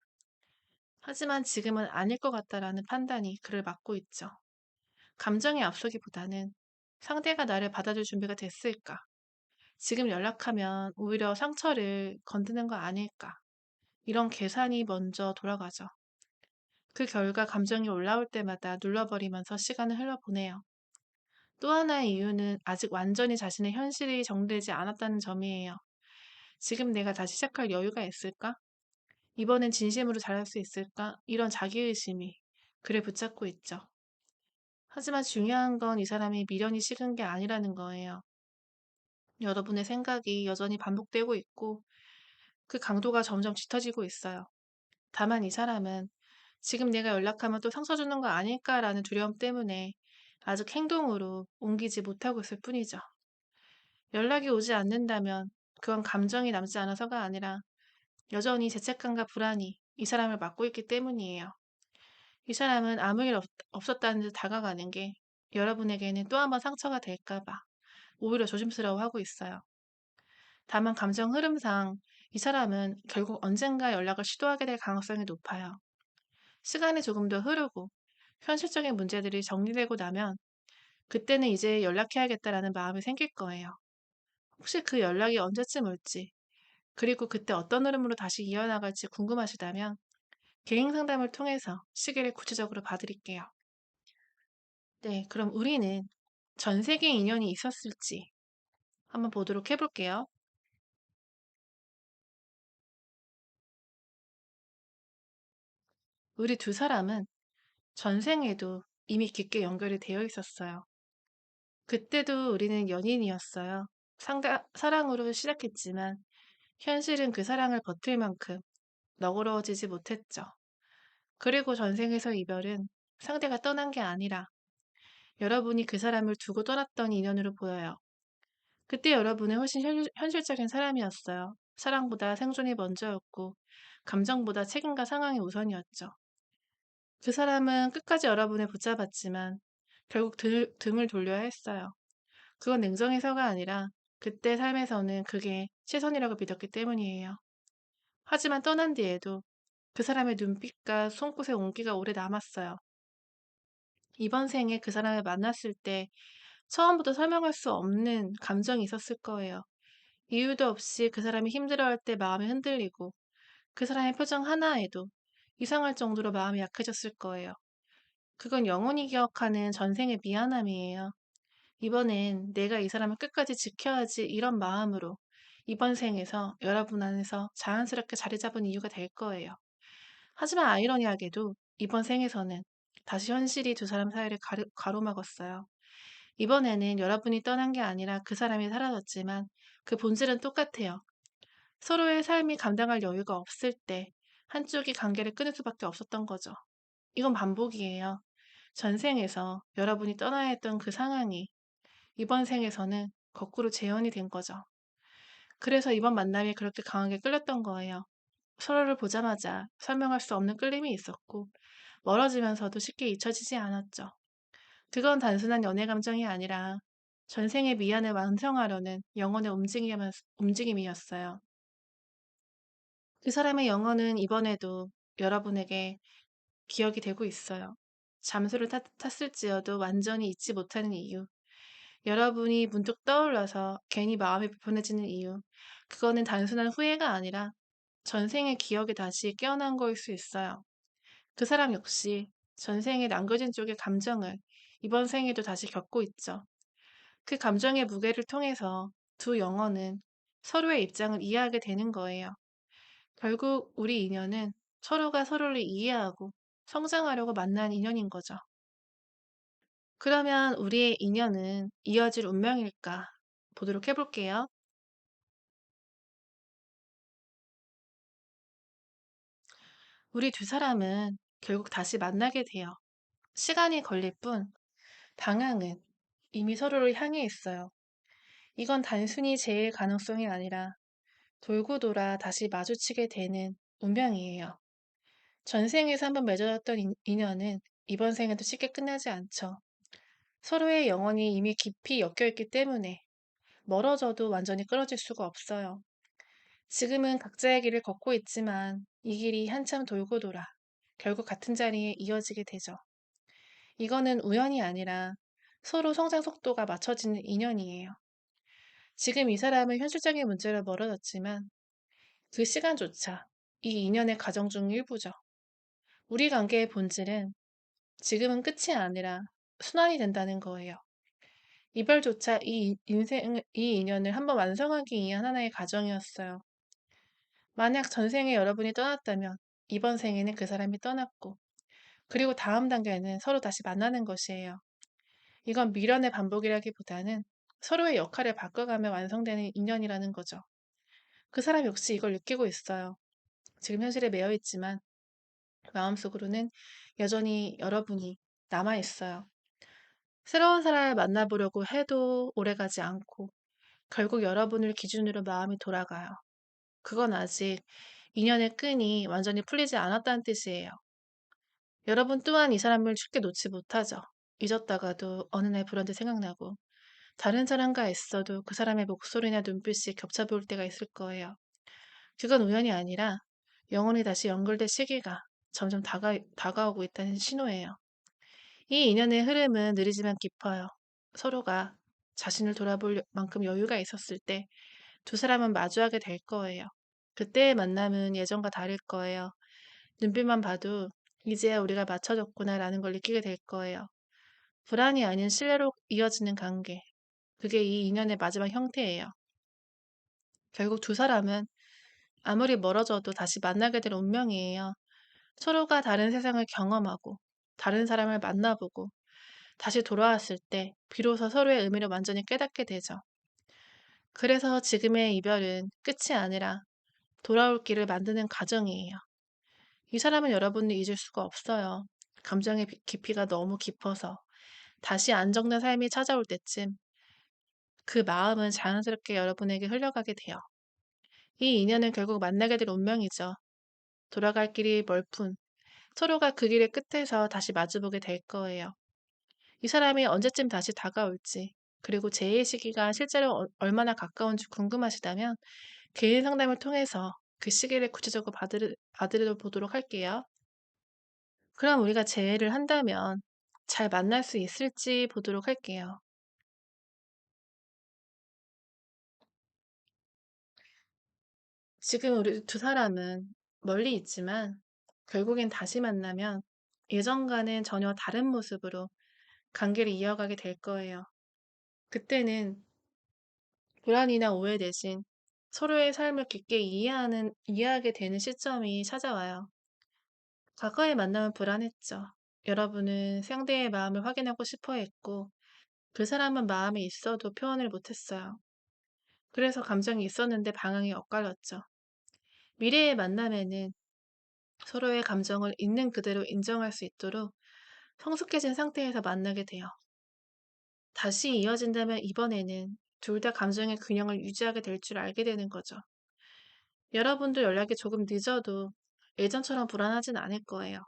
하지만 지금은 아닐 것 같다라는 판단이 그를 막고 있죠. 감정의 앞서기보다는 상대가 나를 받아줄 준비가 됐을까? 지금 연락하면 오히려 상처를 건드는 거 아닐까? 이런 계산이 먼저 돌아가죠. 그 결과 감정이 올라올 때마다 눌러버리면서 시간을 흘려보내요. 또 하나의 이유는 아직 완전히 자신의 현실이 정리되지 않았다는 점이에요. 지금 내가 다시 시작할 여유가 있을까? 이번엔 진심으로 잘할 수 있을까? 이런 자기의심이 그를 붙잡고 있죠. 하지만 중요한 건 이 사람이 미련이 식은 게 아니라는 거예요. 여러분의 생각이 여전히 반복되고 있고 그 강도가 점점 짙어지고 있어요. 다만 이 사람은 지금 내가 연락하면 또 상처 주는 거 아닐까라는 두려움 때문에 아직 행동으로 옮기지 못하고 있을 뿐이죠. 연락이 오지 않는다면 그건 감정이 남지 않아서가 아니라 여전히 죄책감과 불안이 이 사람을 막고 있기 때문이에요. 이 사람은 아무 일 없었다는 듯 다가가는 게 여러분에게는 또 한 번 상처가 될까 봐 오히려 조심스러워하고 있어요. 다만 감정 흐름상 이 사람은 결국 언젠가 연락을 시도하게 될 가능성이 높아요. 시간이 조금 더 흐르고 현실적인 문제들이 정리되고 나면 그때는 이제 연락해야겠다라는 마음이 생길 거예요. 혹시 그 연락이 언제쯤 올지, 그리고 그때 어떤 흐름으로 다시 이어나갈지 궁금하시다면 개인 상담을 통해서 시기를 구체적으로 봐드릴게요. 네, 그럼 우리는 전 세계 인연이 있었을지 한번 보도록 해볼게요. 우리 두 사람은 전생에도 이미 깊게 연결이 되어 있었어요. 그때도 우리는 연인이었어요. 사랑으로 시작했지만 현실은 그 사랑을 버틸 만큼 너그러워지지 못했죠. 그리고 전생에서 이별은 상대가 떠난 게 아니라 여러분이 그 사람을 두고 떠났던 인연으로 보여요. 그때 여러분은 훨씬 현실적인 사람이었어요. 사랑보다 생존이 먼저였고 감정보다 책임과 상황이 우선이었죠. 그 사람은 끝까지 여러분을 붙잡았지만 결국 등을 돌려야 했어요. 그건 냉정해서가 아니라 그때 삶에서는 그게 최선이라고 믿었기 때문이에요. 하지만 떠난 뒤에도 그 사람의 눈빛과 손끝의 온기가 오래 남았어요. 이번 생에 그 사람을 만났을 때 처음부터 설명할 수 없는 감정이 있었을 거예요. 이유도 없이 그 사람이 힘들어할 때 마음이 흔들리고 그 사람의 표정 하나에도 이상할 정도로 마음이 약해졌을 거예요. 그건 영원히 기억하는 전생의 미안함이에요. 이번엔 내가 이 사람을 끝까지 지켜야지 이런 마음으로 이번 생에서 여러분 안에서 자연스럽게 자리 잡은 이유가 될 거예요. 하지만 아이러니하게도 이번 생에서는 다시 현실이 두 사람 사이를 가로막았어요. 이번에는 여러분이 떠난 게 아니라 그 사람이 사라졌지만 그 본질은 똑같아요. 서로의 삶이 감당할 여유가 없을 때 한쪽이 관계를 끊을 수밖에 없었던 거죠. 이건 반복이에요. 전생에서 여러분이 떠나야 했던 그 상황이 이번 생에서는 거꾸로 재현이 된 거죠. 그래서 이번 만남이 그렇게 강하게 끌렸던 거예요. 서로를 보자마자 설명할 수 없는 끌림이 있었고, 멀어지면서도 쉽게 잊혀지지 않았죠. 그건 단순한 연애 감정이 아니라 전생의 미안을 완성하려는 영혼의 움직임이었어요. 그 사람의 영혼은 이번에도 여러분에게 기억이 되고 있어요. 잠수를 탔을지어도 완전히 잊지 못하는 이유. 여러분이 문득 떠올라서 괜히 마음이 불편해지는 이유. 그거는 단순한 후회가 아니라 전생의 기억이 다시 깨어난 거일 수 있어요. 그 사람 역시 전생에 남겨진 쪽의 감정을 이번 생에도 다시 겪고 있죠. 그 감정의 무게를 통해서 두 영혼은 서로의 입장을 이해하게 되는 거예요. 결국 우리 인연은 서로가 서로를 이해하고 성장하려고 만난 인연인 거죠. 그러면 우리의 인연은 이어질 운명일까? 보도록 해볼게요. 우리 두 사람은 결국 다시 만나게 돼요. 시간이 걸릴 뿐 방향은 이미 서로를 향해 있어요. 이건 단순히 제일 가능성이 아니라 돌고 돌아 다시 마주치게 되는 운명이에요. 전생에서 한번 맺어졌던 인연은 이번 생에도 쉽게 끝나지 않죠. 서로의 영혼이 이미 깊이 엮여있기 때문에 멀어져도 완전히 끊어질 수가 없어요. 지금은 각자의 길을 걷고 있지만 이 길이 한참 돌고 돌아 결국 같은 자리에 이어지게 되죠. 이거는 우연이 아니라 서로 성장 속도가 맞춰지는 인연이에요. 지금 이 사람은 현실적인 문제로 멀어졌지만 그 시간조차 이 인연의 과정 중 일부죠. 우리 관계의 본질은 지금은 끝이 아니라 순환이 된다는 거예요. 이별조차 이 인연을 한번 완성하기 위한 하나의 과정이었어요. 만약 전생에 여러분이 떠났다면 이번 생에는 그 사람이 떠났고, 그리고 다음 단계는 서로 다시 만나는 것이에요. 이건 미련의 반복이라기보다는 서로의 역할을 바꿔가며 완성되는 인연이라는 거죠. 그 사람 역시 이걸 느끼고 있어요. 지금 현실에 매여 있지만 마음속으로는 여전히 여러분이 남아 있어요. 새로운 사람을 만나보려고 해도 오래가지 않고 결국 여러분을 기준으로 마음이 돌아가요. 그건 아직 인연의 끈이 완전히 풀리지 않았다는 뜻이에요. 여러분 또한 이 사람을 쉽게 놓지 못하죠. 잊었다가도 어느 날 불현듯 생각나고 다른 사람과 있어도 그 사람의 목소리나 눈빛이 겹쳐 보일 때가 있을 거예요. 그건 우연이 아니라 영혼이 다시 연결될 시기가 점점 다가오고 있다는 신호예요. 이 인연의 흐름은 느리지만 깊어요. 서로가 자신을 돌아볼 만큼 여유가 있었을 때 두 사람은 마주하게 될 거예요. 그때의 만남은 예전과 다를 거예요. 눈빛만 봐도 이제야 우리가 맞춰졌구나라는 걸 느끼게 될 거예요. 불안이 아닌 신뢰로 이어지는 관계. 그게 이 인연의 마지막 형태예요. 결국 두 사람은 아무리 멀어져도 다시 만나게 될 운명이에요. 서로가 다른 세상을 경험하고 다른 사람을 만나보고 다시 돌아왔을 때 비로소 서로의 의미를 완전히 깨닫게 되죠. 그래서 지금의 이별은 끝이 아니라 돌아올 길을 만드는 과정이에요. 이 사람은 여러분을 잊을 수가 없어요. 감정의 깊이가 너무 깊어서 다시 안정된 삶이 찾아올 때쯤 그 마음은 자연스럽게 여러분에게 흘러가게 돼요. 이 인연은 결국 만나게 될 운명이죠. 돌아갈 길이 멀 뿐 서로가 그 길의 끝에서 다시 마주보게 될 거예요. 이 사람이 언제쯤 다시 다가올지 그리고 재회 시기가 실제로 얼마나 가까운지 궁금하시다면 개인 상담을 통해서 그 시기를 구체적으로 받으려 보도록 할게요. 그럼 우리가 재회를 한다면 잘 만날 수 있을지 보도록 할게요. 지금 우리 두 사람은 멀리 있지만 결국엔 다시 만나면 예전과는 전혀 다른 모습으로 관계를 이어가게 될 거예요. 그때는 불안이나 오해 대신 서로의 삶을 깊게 이해하게 되는 시점이 찾아와요. 과거의 만남은 불안했죠. 여러분은 상대의 마음을 확인하고 싶어 했고, 그 사람은 마음에 있어도 표현을 못했어요. 그래서 감정이 있었는데 방향이 엇갈렸죠. 미래의 만남에는 서로의 감정을 있는 그대로 인정할 수 있도록 성숙해진 상태에서 만나게 돼요. 다시 이어진다면 이번에는 둘 다 감정의 균형을 유지하게 될 줄 알게 되는 거죠. 여러분도 연락이 조금 늦어도 예전처럼 불안하진 않을 거예요.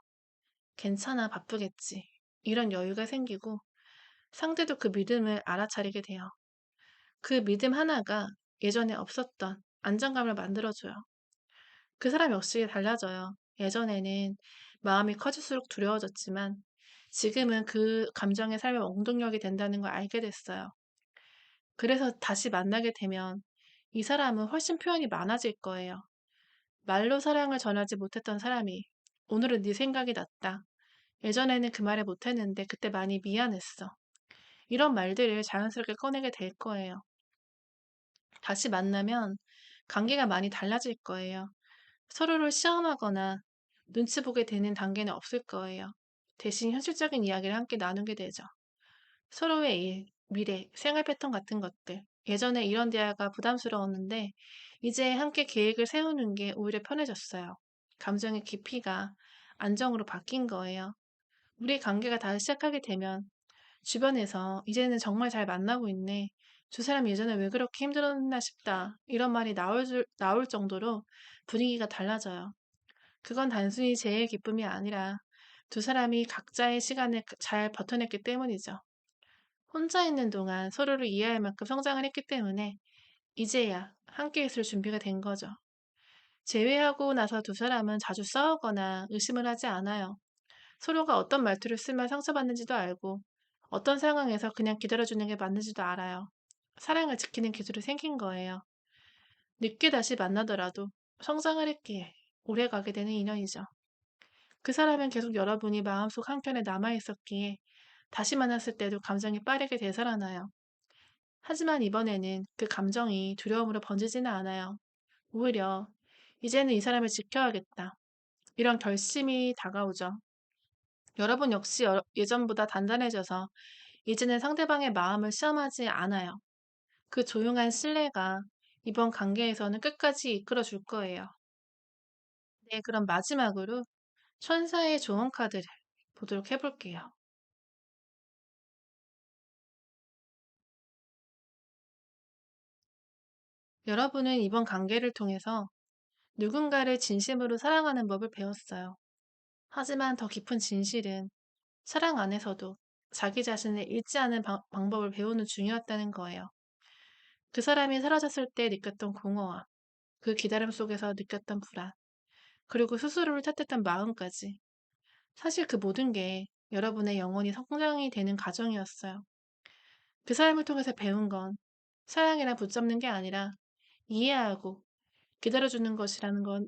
괜찮아, 바쁘겠지. 이런 여유가 생기고 상대도 그 믿음을 알아차리게 돼요. 그 믿음 하나가 예전에 없었던 안정감을 만들어줘요. 그 사람 역시 달라져요. 예전에는 마음이 커질수록 두려워졌지만 지금은 그 감정의 삶의 원동력이 된다는 걸 알게 됐어요. 그래서 다시 만나게 되면 이 사람은 훨씬 표현이 많아질 거예요. 말로 사랑을 전하지 못했던 사람이 오늘은 네 생각이 났다. 예전에는 그 말을 못했는데 그때 많이 미안했어. 이런 말들을 자연스럽게 꺼내게 될 거예요. 다시 만나면 관계가 많이 달라질 거예요. 서로를 시험하거나 눈치 보게 되는 단계는 없을 거예요. 대신 현실적인 이야기를 함께 나누게 되죠. 서로의 일, 미래, 생활 패턴 같은 것들. 예전에 이런 대화가 부담스러웠는데 이제 함께 계획을 세우는 게 오히려 편해졌어요. 감정의 깊이가 안정으로 바뀐 거예요. 우리 관계가 다시 시작하게 되면 주변에서 이제는 정말 잘 만나고 있네. 두 사람 예전에 왜 그렇게 힘들었나 싶다. 이런 말이 나올 정도로 분위기가 달라져요. 그건 단순히 제의 기쁨이 아니라 두 사람이 각자의 시간을 잘 버텨냈기 때문이죠. 혼자 있는 동안 서로를 이해할 만큼 성장을 했기 때문에 이제야 함께 있을 준비가 된 거죠. 재회하고 나서 두 사람은 자주 싸우거나 의심을 하지 않아요. 서로가 어떤 말투를 쓰면 상처받는지도 알고 어떤 상황에서 그냥 기다려주는 게 맞는지도 알아요. 사랑을 지키는 기술이 생긴 거예요. 늦게 다시 만나더라도 성장을 했기에 오래 가게 되는 인연이죠. 그 사람은 계속 여러분이 마음속 한켠에 남아있었기에 다시 만났을 때도 감정이 빠르게 되살아나요. 하지만 이번에는 그 감정이 두려움으로 번지지는 않아요. 오히려 이제는 이 사람을 지켜야겠다. 이런 결심이 다가오죠. 여러분 역시 예전보다 단단해져서 이제는 상대방의 마음을 시험하지 않아요. 그 조용한 신뢰가 이번 관계에서는 끝까지 이끌어 줄 거예요. 네, 그럼 마지막으로 천사의 조언 카드를 보도록 해볼게요. 여러분은 이번 관계를 통해서 누군가를 진심으로 사랑하는 법을 배웠어요. 하지만 더 깊은 진실은 사랑 안에서도 자기 자신을 잃지 않는 방법을 배우는 중이었다는 거예요. 그 사람이 사라졌을 때 느꼈던 공허함, 그 기다림 속에서 느꼈던 불안, 그리고 스스로를 탓했던 마음까지. 사실 그 모든 게 여러분의 영혼이 성장이 되는 과정이었어요. 그 사람을 통해서 배운 건 사랑이라 붙잡는 게 아니라 이해하고 기다려주는 것이라는 건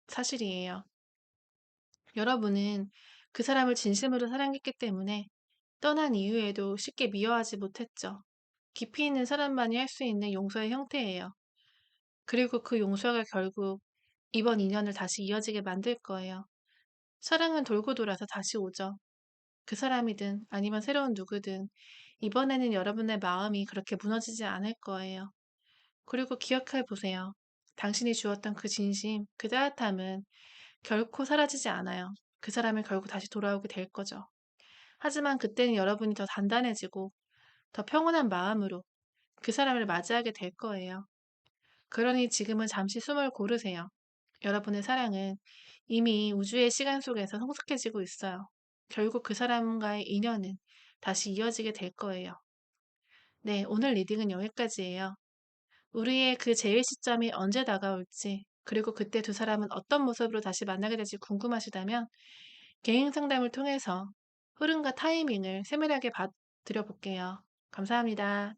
사실이에요. 여러분은 그 사람을 진심으로 사랑했기 때문에 떠난 이후에도 쉽게 미워하지 못했죠. 깊이 있는 사람만이 할 수 있는 용서의 형태예요. 그리고 그 용서가 결국 이번 인연을 다시 이어지게 만들 거예요. 사랑은 돌고 돌아서 다시 오죠. 그 사람이든 아니면 새로운 누구든 이번에는 여러분의 마음이 그렇게 무너지지 않을 거예요. 그리고 기억해 보세요. 당신이 주었던 그 진심, 그 따뜻함은 결코 사라지지 않아요. 그 사람이 결국 다시 돌아오게 될 거죠. 하지만 그때는 여러분이 더 단단해지고 더 평온한 마음으로 그 사람을 맞이하게 될 거예요. 그러니 지금은 잠시 숨을 고르세요. 여러분의 사랑은 이미 우주의 시간 속에서 성숙해지고 있어요. 결국 그 사람과의 인연은 다시 이어지게 될 거예요. 네, 오늘 리딩은 여기까지예요. 우리의 그 제일 시점이 언제 다가올지, 그리고 그때 두 사람은 어떤 모습으로 다시 만나게 될지 궁금하시다면 개인 상담을 통해서 흐름과 타이밍을 세밀하게 봐드려 볼게요. 감사합니다.